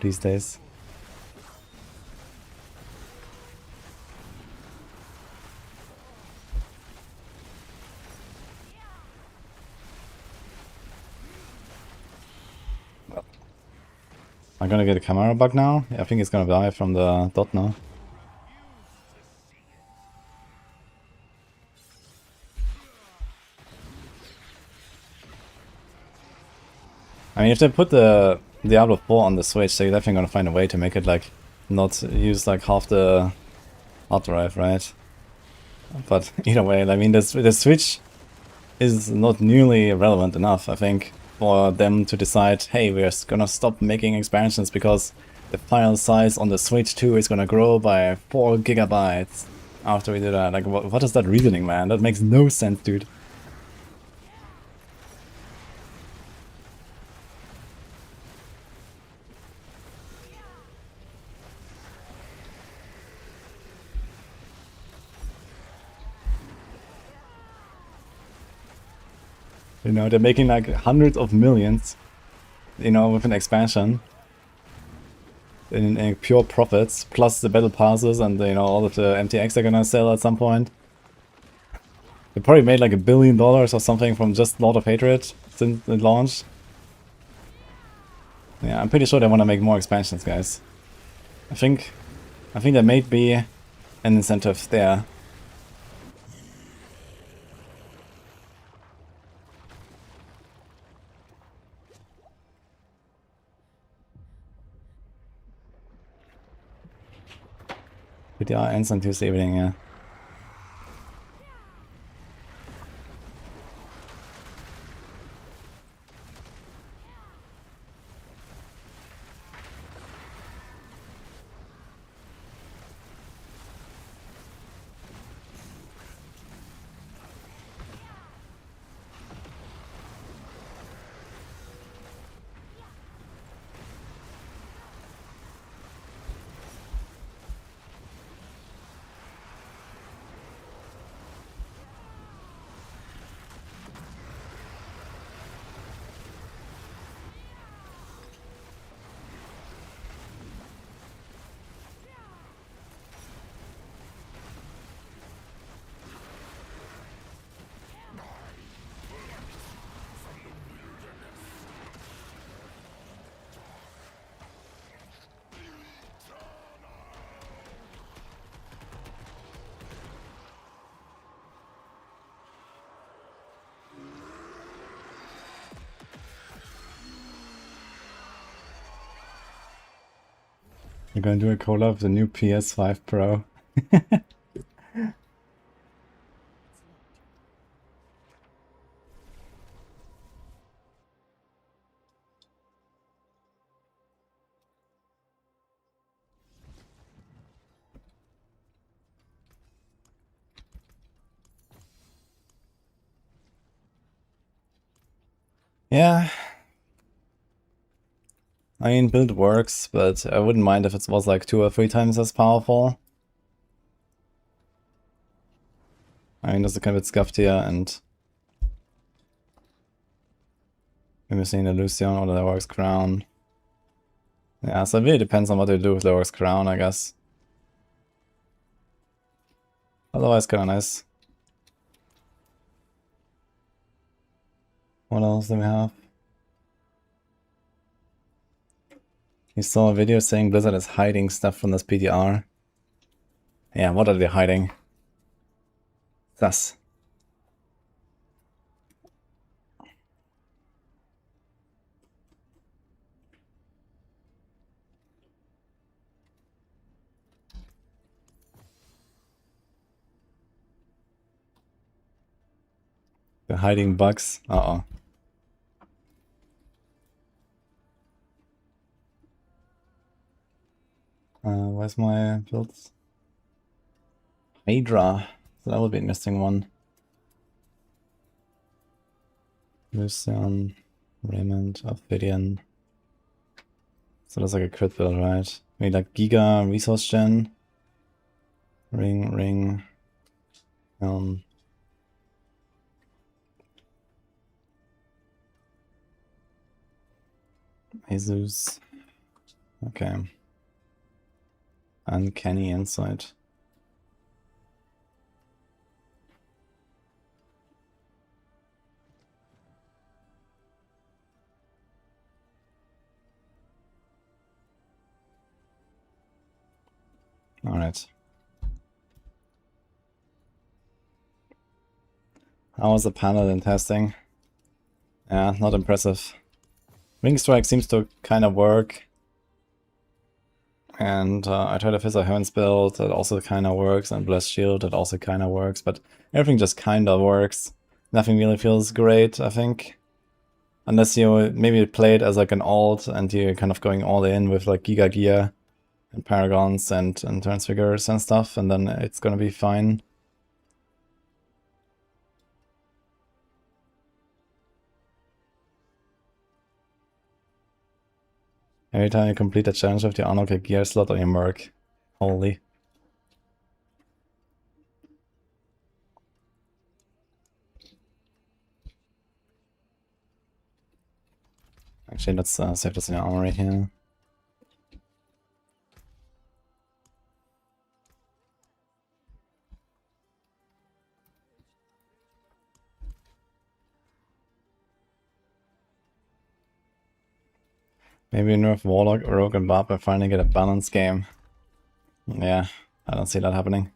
These days. I'm gonna get a camera bug now. I think it's gonna die from the dot now. I mean, if they put the Diablo 4 on the Switch, they're definitely gonna find a way to make it like not use like half the hard drive, right? But either way, I mean, the Switch is not nearly relevant enough, I think, for them to decide, hey, we're gonna stop making expansions because the file size on the Switch 2 is gonna grow by 4 gigabytes after we do that. Like, what is that reasoning, man? That makes no sense, dude. You know, they're making like hundreds of millions, you know, with an expansion. In pure profits, plus the battle passes and, you know, all of the MTX they're gonna sell at some point. They probably made like $1 billion or something from just Lord of Hatred since it launched. Yeah, I'm pretty sure they want to make more expansions, guys. I think there may be an incentive there. PTR ends on Tuesday evening, yeah. You're gonna do a collab with the new PS5 Pro. Yeah. I mean, build works, but I wouldn't mind if it was like 2 or 3 times as powerful. I mean, there's a kind of bit scuffed here, and we're missing the Lucian or the Orc's Crown. Yeah, so it really depends on what they do with the Orc's Crown, I guess. Otherwise, kinda nice. What else do we have? You saw a video saying Blizzard is hiding stuff from this PTR. Yeah, what are they hiding? Sus. They're hiding bugs. Uh-oh. Where's my builds? Hydra. So that would be an interesting one. Lucian, Raymond, Ophidian. So that's like a crit build, right? Maybe like Giga, Resource Gen. Ring. Jesus. Okay. Uncanny Insight. Alright. How was the panel in testing? Yeah, not impressive. Ring Strike seems to kind of work. And I tried a Fizz of Heaven's build that also kind of works, and Blessed Shield that also kind of works, but everything just kind of works. Nothing really feels great, I think. Unless you maybe play it as like an alt and you're kind of going all in with like Giga Gear and Paragons and Transfigures and stuff, and then it's gonna be fine. Every time you complete a challenge with the unlock a gear slot on your Merc. Holy. Actually, let's save this in your armory here. Maybe nerf Warlock, Rogue, and Barb and finally get a balanced game. Yeah, I don't see that happening.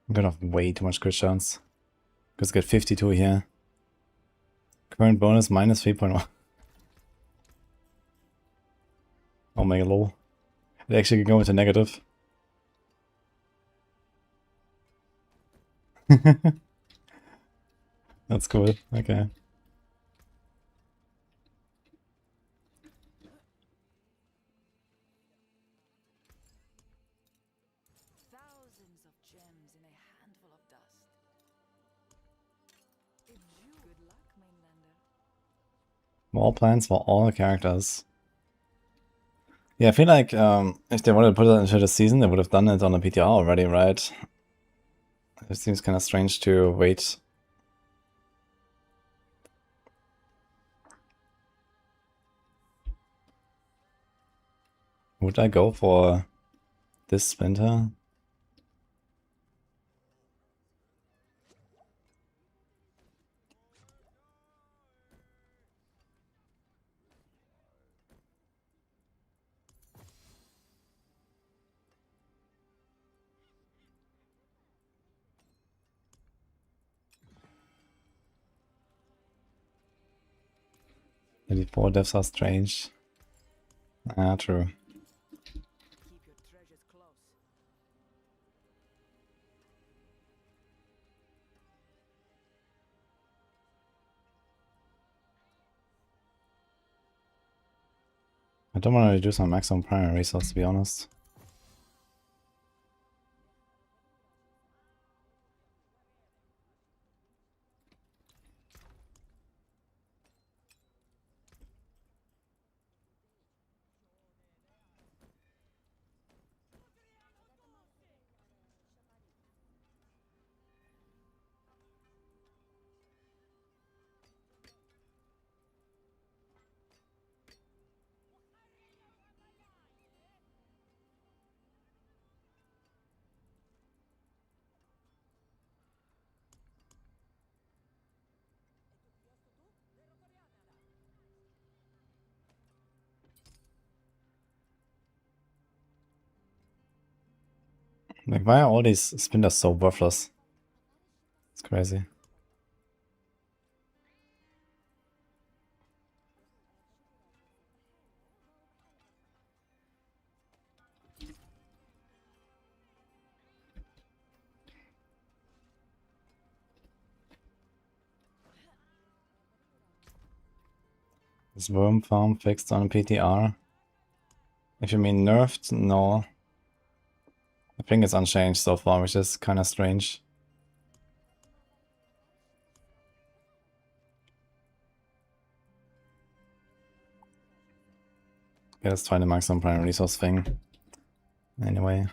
I'm gonna have way too much crit chance. Let's get 52 here. Current bonus minus 3.1. Oh my lol. It actually can go into negative. That's cool. Okay. Thousands of gems in a handful of dust. Good luck, mainlander. More plans for all characters. Yeah, I feel like if they wanted to put it into the season, they would have done it on a PTR already, right? It seems kind of strange to wait. Would I go for this splinter? Maybe 4 deaths are strange. Ah, true. Keep your treasures close. I don't want to reduce my maximum primary resource, to be honest. Like, why are all these splinters so worthless? It's crazy. Is Worm Farm fixed on PTR? If you mean nerfed, no. I think it's unchanged so far, which is kind of strange. Okay, let's try the maximum primary resource thing. Anyway.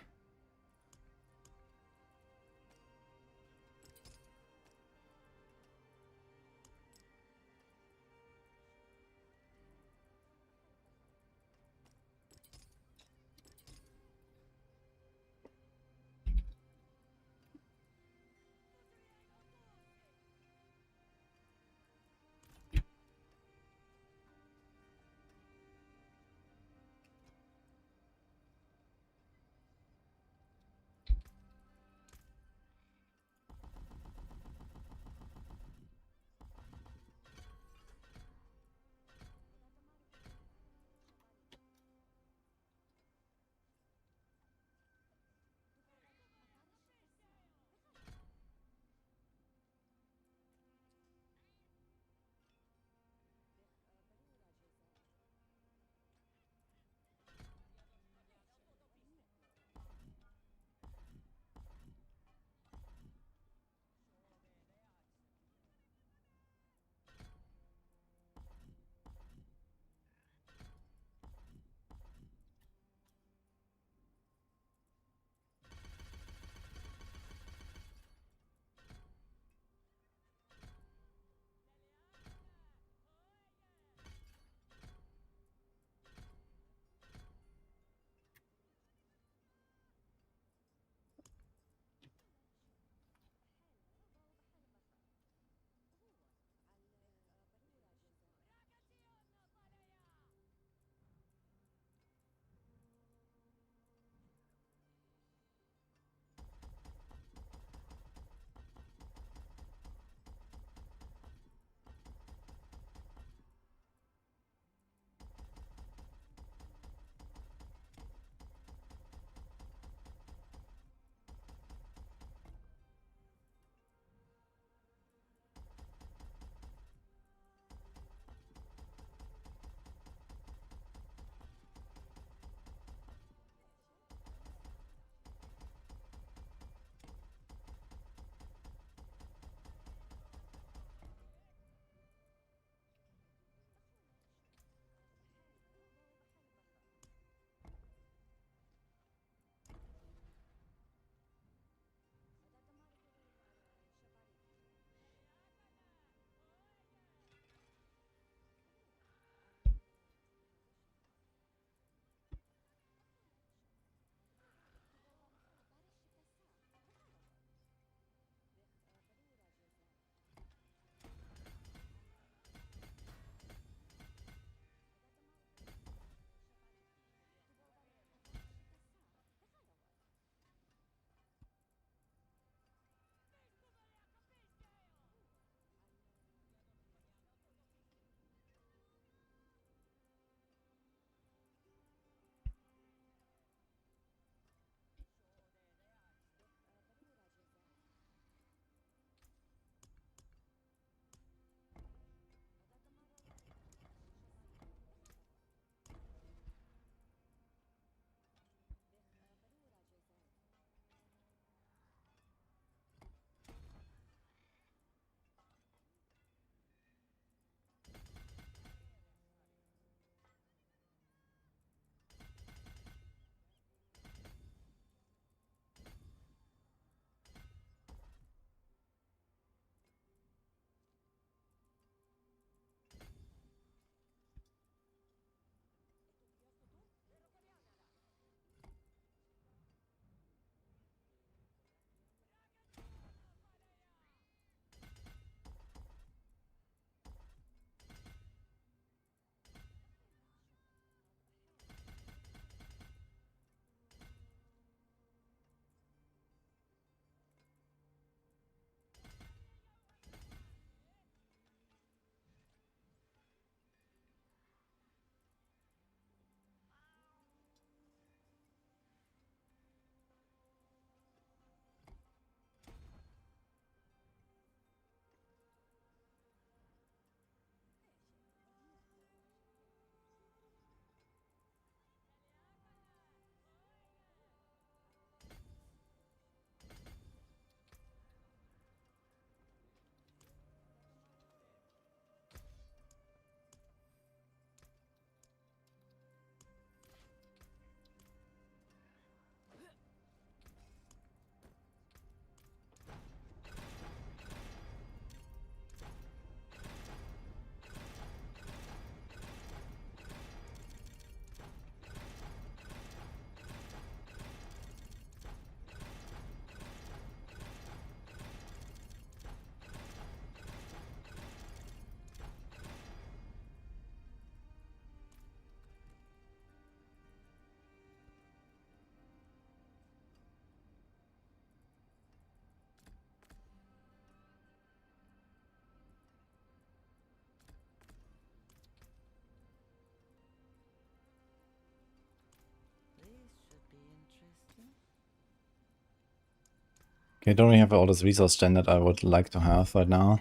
Okay, I don't really have all this resource gen that I would like to have right now.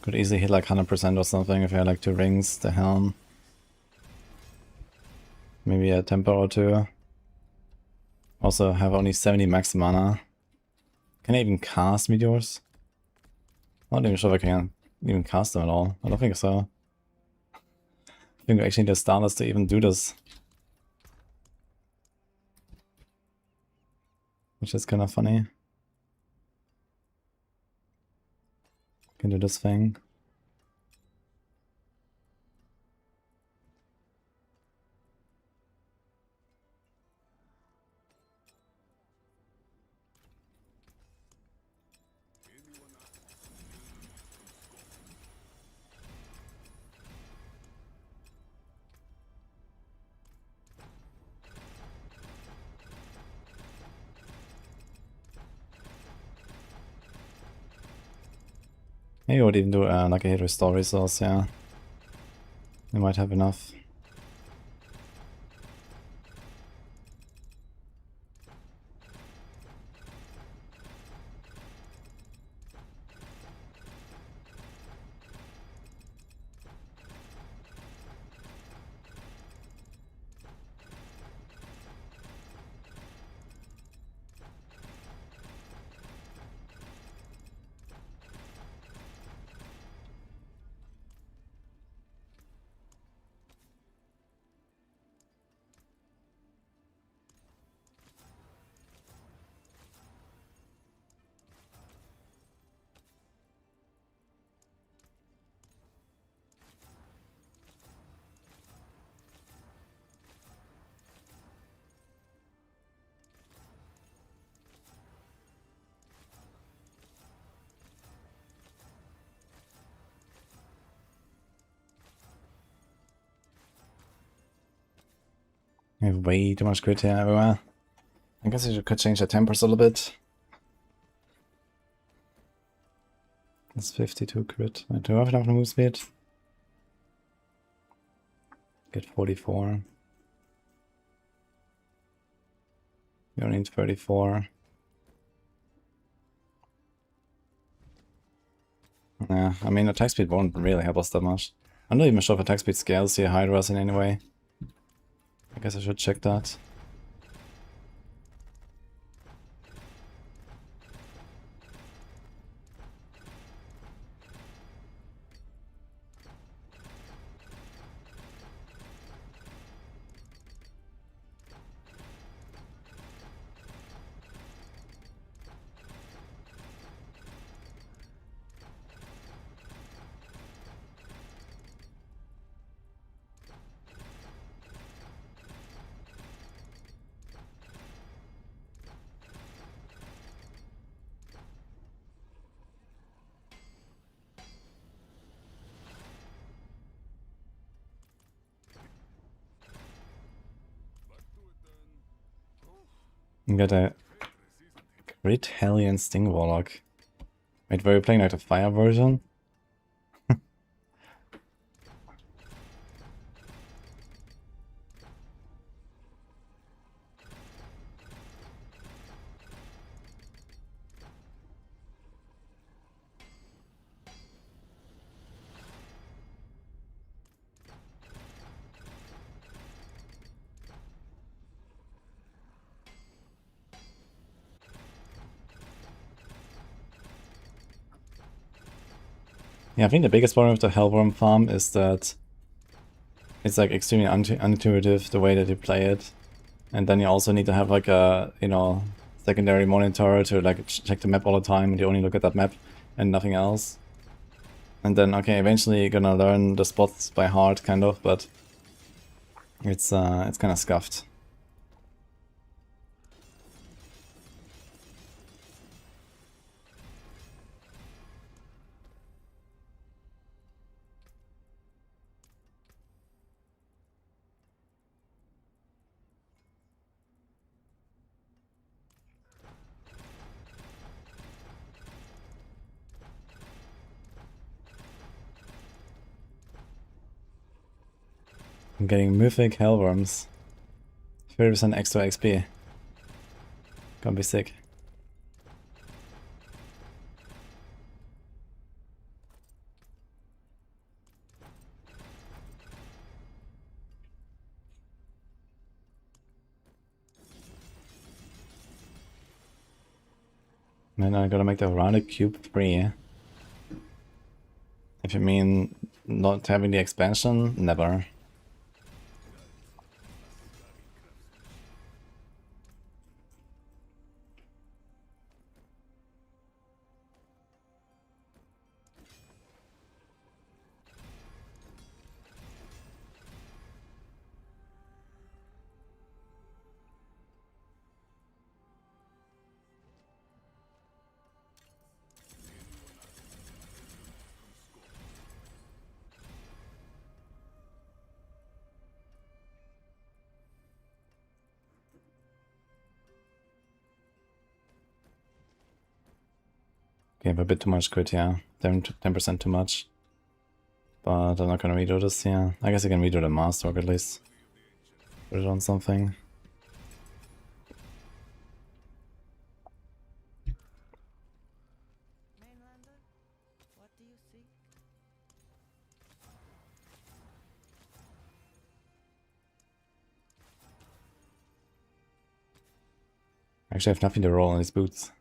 Could easily hit like 100% or something if I had like 2 rings, the helm. Maybe a temper or 2. Also have only 70 max mana. Can I even cast meteors? I'm not even sure if I can even cast them at all. I don't think so. I think we actually need a starless to even do this. Which is kind of funny. Can do this thing. Maybe I would even do like a hit restore resource, yeah. We might have enough. We have way too much crit here everywhere. I guess I could change the tempers a little bit. That's 52 crit. I do have enough move speed. Get 44. You only need 34. Yeah, I mean attack speed won't really help us that much. I'm not even sure if attack speed scales here Hydras in any way. I guess I should check that. You got a Great Hellion Sting Warlock. Wait, were you playing like the fire version? Yeah, I think the biggest problem with the Hellworm farm is that it's like extremely unintuitive the way that you play it. And then you also need to have like a, you know, secondary monitor to like check the map all the time and you only look at that map and nothing else. And then, okay, eventually you're gonna learn the spots by heart, kind of, but it's kind of scuffed. I'm getting mythic hellworms. 30% extra XP. Gonna be sick. Man, I gotta make the rounded cube free. If you mean not having the expansion, never. Okay, a bit too much crit, yeah. 10% too much. But I'm not gonna redo this, yeah. I guess I can redo the master at least. Put it on something. Mainlander, what do you see? Actually, I have nothing to roll on these boots.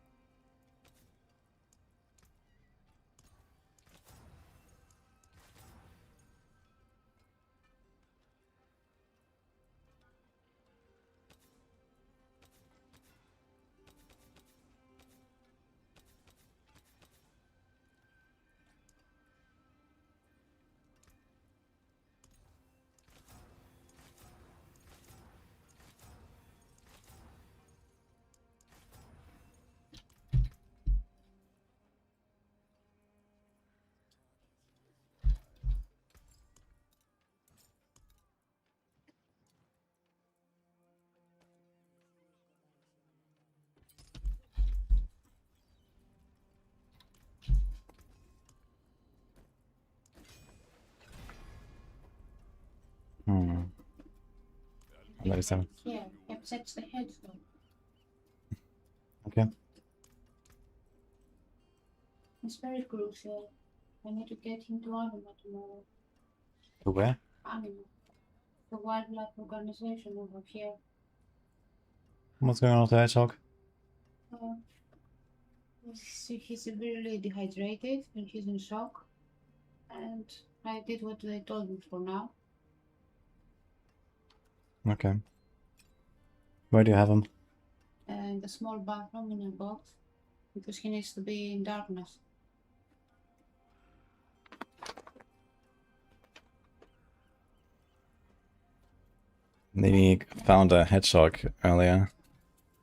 Hmm. 97. Yeah, upsets the head though. Okay. It's very crucial. I need to get into Anima tomorrow. To where? Anima. The wildlife organization over here. What's going on with the hedgehog? He's severely dehydrated and he's in shock. And I did what they told me for now. Okay. Where do you have him? And a small bathroom in a box. Because he needs to be in darkness. Maybe found a hedgehog earlier.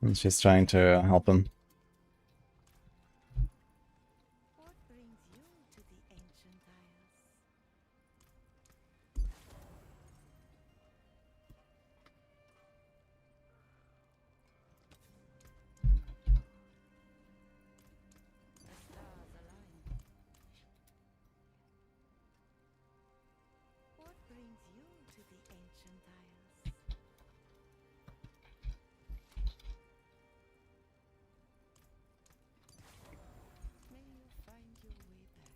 And she's trying to help him. What brings you to the ancient isles? The stars align. What brings you to the ancient isles? May you find your way back.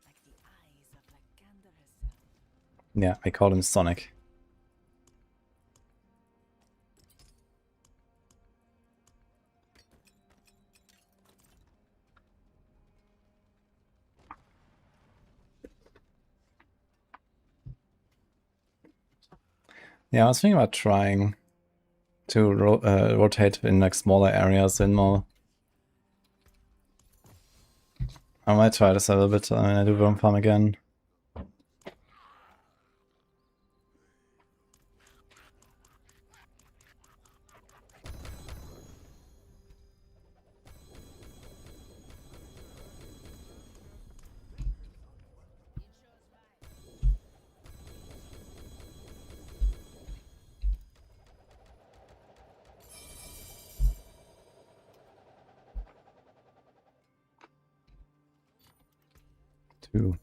Like the eyes of Lycander herself. Yeah, I call him Sonic. Yeah, I was thinking about trying to rotate in like smaller areas and more. I might try this a little bit. I mean, I do worm farm again. 2.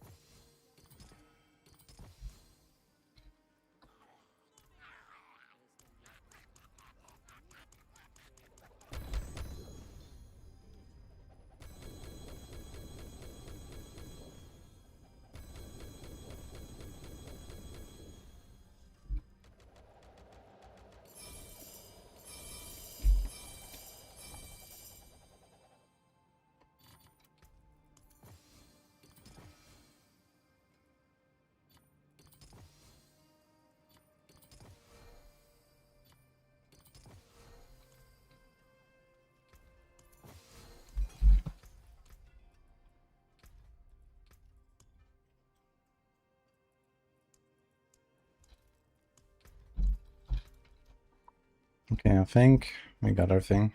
Okay, I think we got our thing.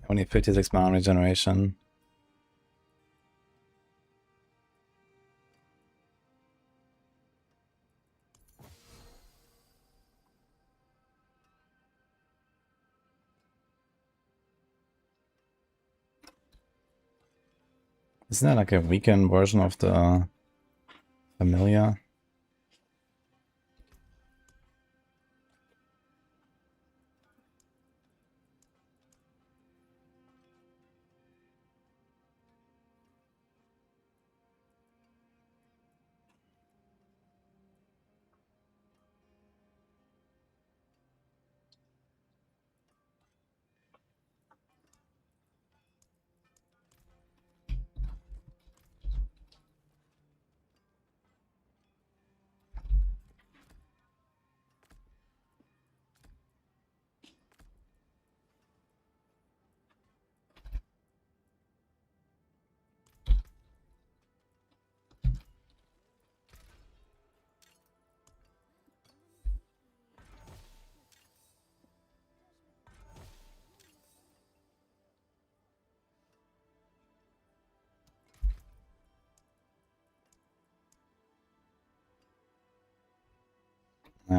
Only 56 mana regeneration. Isn't that like a weakened version of the Familiar?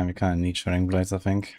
We kind of need Shredding Blades, I think.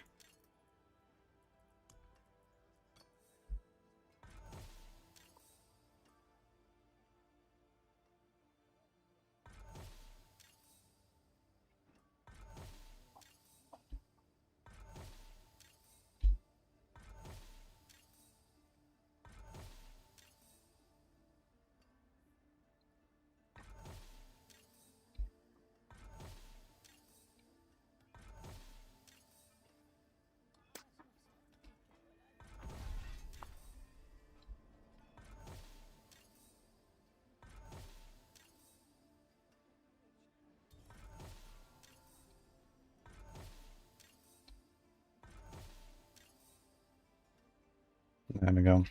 There we go.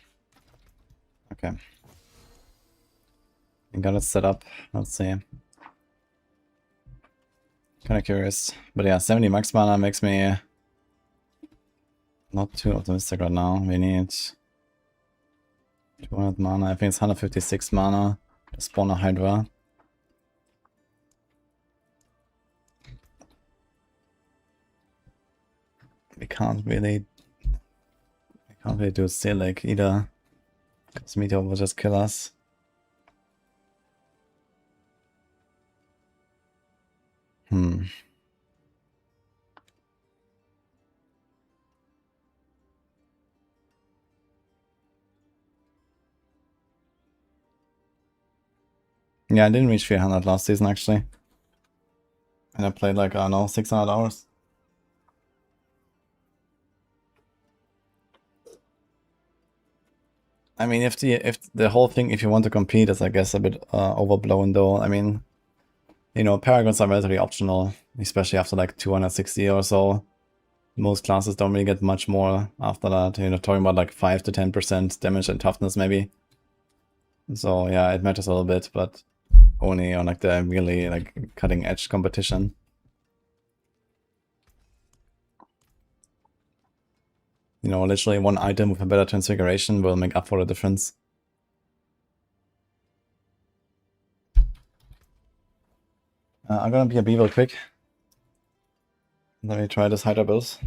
Okay. We got it set up. Let's see. Kind of curious. But yeah, 70 max mana makes me not too optimistic right now. We need 200 mana. I think it's 156 mana to spawn a Hydra. We can't really do Silic either. Because Meteor will just kill us. Yeah, I didn't reach 300 last season actually. And I played like, I don't know, 600 hours. I mean, if the whole thing, if you want to compete, is I guess a bit overblown though. I mean, you know, Paragons are relatively optional, especially after like 260 or so. Most classes don't really get much more after that. You know, talking about like 5 to 10% damage and toughness maybe. So yeah, it matters a little bit, but only on like the really like cutting edge competition. You know, literally one item with a better transfiguration will make up for the difference. I'm gonna be a beaver quick. Let me try this Hydra build.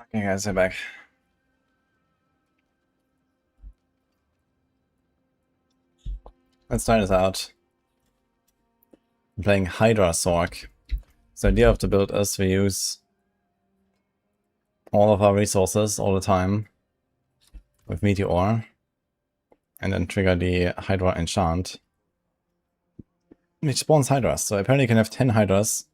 Okay guys, we're back. Let's try this out. I'm playing Hydra Sork. So the idea of the build is we use all of our resources all the time with Meteor and then trigger the Hydra enchant, which spawns Hydras. So apparently you can have 10 Hydras.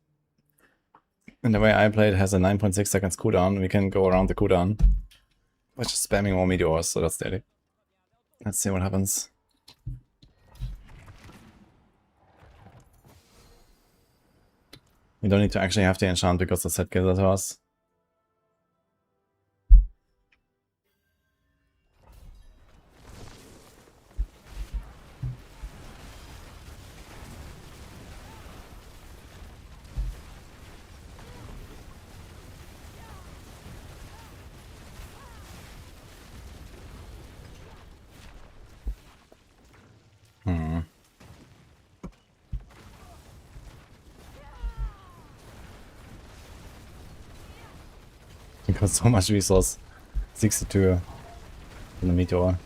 And the way I play it has a 9.6 seconds cooldown. We can go around the cooldown by just spamming more Meteors, so that's daily. Let's see what happens. We don't need to actually have the enchant because the set gives it to us. It costs so much resource. 62 in the Meteor.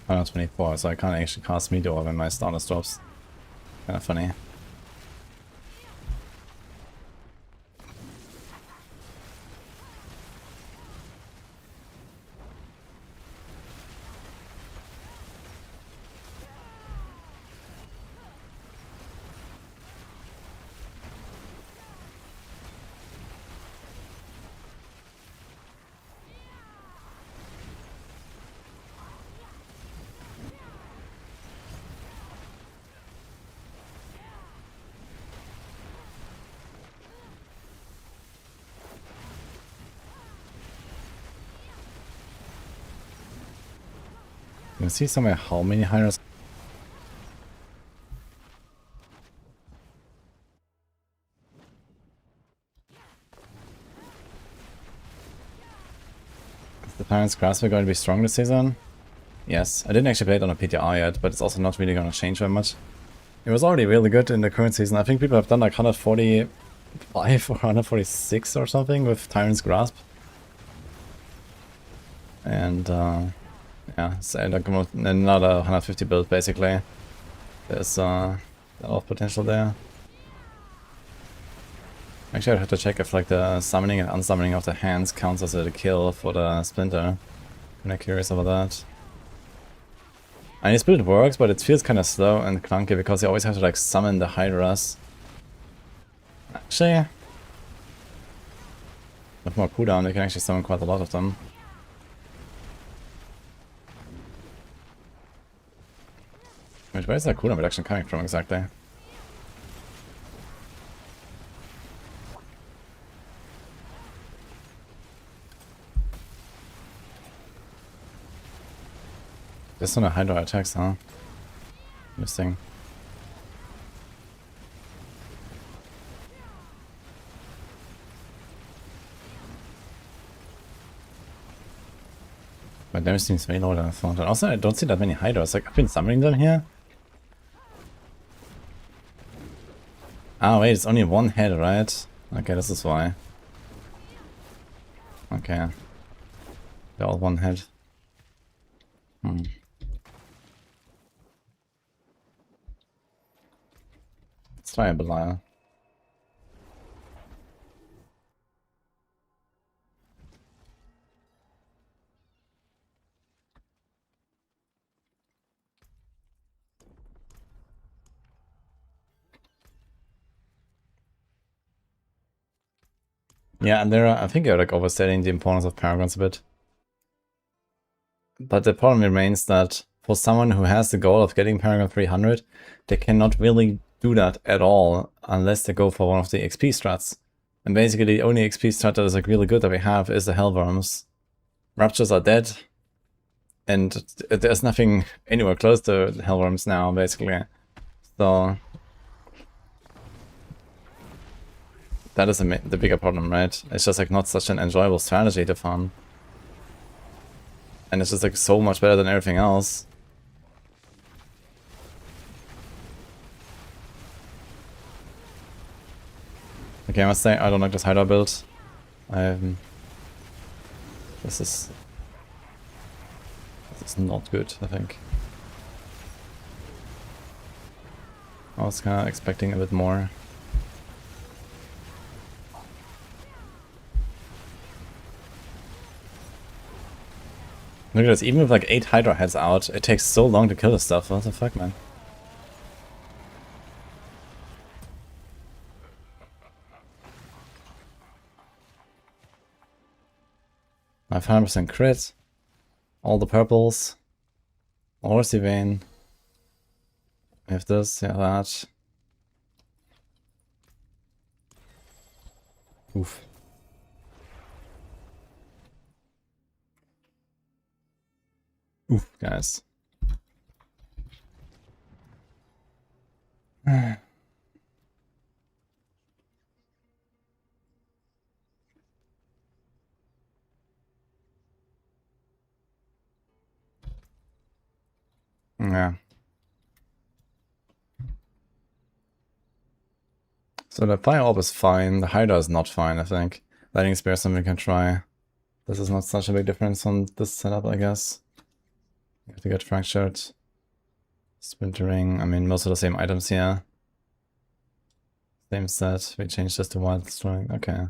$124, so I can't actually cast Meteor when my starter stops. Kinda funny. You can see somewhere how many Hydras. Is the Tyrant's Grasp going to be strong this season? Yes. I didn't actually play it on a PTR yet, but it's also not really going to change very much. It was already really good in the current season. I think people have done like 145 or 146 or something with Tyrant's Grasp. And yeah, so like another 150 build basically. There's a lot of potential there. Actually, I'd have to check if like the summoning and unsummoning of the hands counts as a kill for the Splinter. I'm curious about that. And his build works, but it feels kind of slow and clunky because you always have to like summon the Hydras. Actually, with more cooldown, you can actually summon quite a lot of them. Wait, where is that cooldown reduction coming from exactly? This one a Hydra attacks, huh? Interesting. My damage seems way lower than I thought. And also, I don't see that many Hydras. Like, I've been summoning them here. Ah, wait, it's only one head, right? Okay, this is why. Okay. They're all one head. Let's try a Belial. Yeah, and I think they're like overstating the importance of Paragons a bit. But the problem remains that for someone who has the goal of getting Paragon 300, they cannot really do that at all unless they go for one of the XP strats. And basically the only XP strat that is like really good that we have is the Hellworms. Raptures are dead, and there's nothing anywhere close to the Hellworms now, basically. So that is the bigger problem, right? It's just like not such an enjoyable strategy to farm. And it's just like so much better than everything else. Okay, I must say, I don't like this Hydra build. This is not good, I think. I was kind of expecting a bit more. Look at this, even with like 8 Hydra heads out, it takes so long to kill this stuff. What the fuck, man? I have 100% crit. All the purples. Or Vein. We have this, yeah, that. Oof. Oof, guys. Yeah. So the Fire Orb is fine, the Hydra is not fine, I think. Lightning Spear is something we can try. This is not such a big difference on this setup, I guess. You have to get Fractured. Splintering, I mean, most of the same items here. Same set, we changed this to Wild Strike, okay.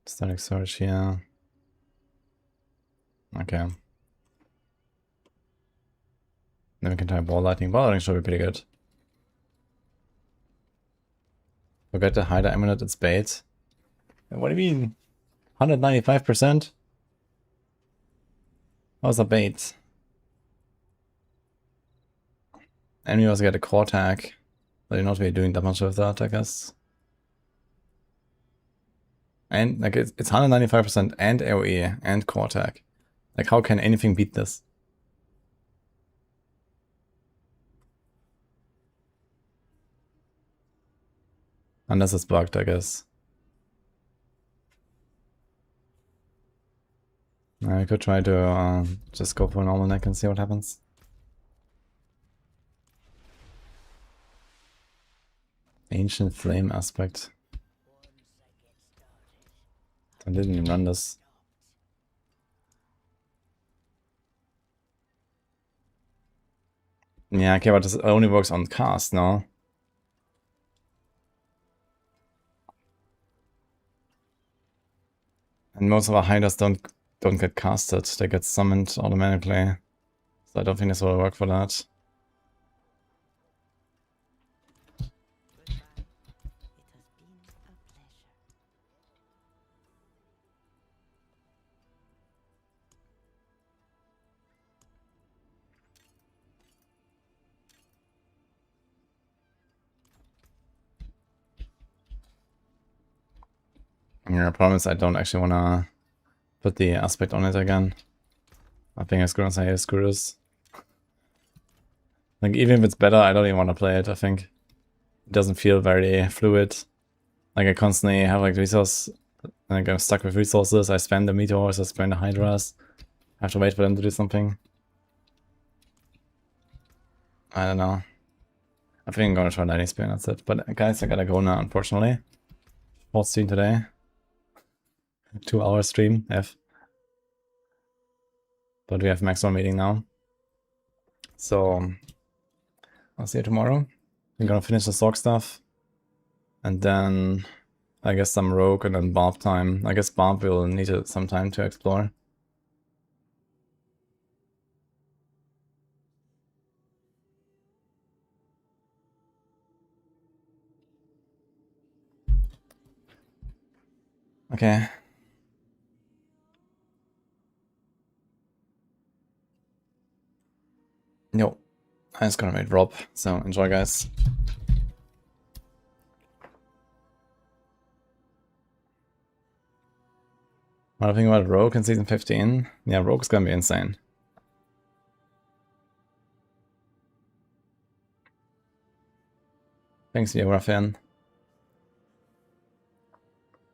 Static Surge here. Okay. Then we can try Ball Lightning. Ball Lightning should be pretty good. Forget the Hydra Amulet, it's bait. What do you mean? 195%? How's a bait? And we also get a core tag. But you're not really doing that much with that, I guess. And like it's 195% and AoE and core tag. Like how can anything beat this? Unless it's bugged, I guess. I could try to just go for a normal neck and see what happens. Ancient Flame aspect. I didn't even run this. Yeah, okay, but this only works on cast, no? And most of our hiders don't get casted, they get summoned automatically. So I don't think this will work for that. Yeah, I promise I don't actually wanna put the aspect on it again. I think I'm gonna say screw this. Like even if it's better, I don't even want to play it, I think. It doesn't feel very fluid. Like I constantly have like resource, like I'm stuck with resources, I spam the meteors, I spam the hydras. I have to wait for them to do something. I don't know. I think I'm gonna try Lightning Spear and that's it. But guys, I gotta go now, unfortunately. Short stream today. 2-hour stream, F. But we have maximum meeting now. So I'll see you tomorrow. I'm gonna finish the Sorc stuff. And then I guess some Rogue and then Barb time. I guess Barb will need some time to explore. Okay. Yo, I'm just gonna raid Rob, so enjoy guys. What I think about Rogue in season 15? Yeah, Rogue's gonna be insane. Thanks, Eurafan.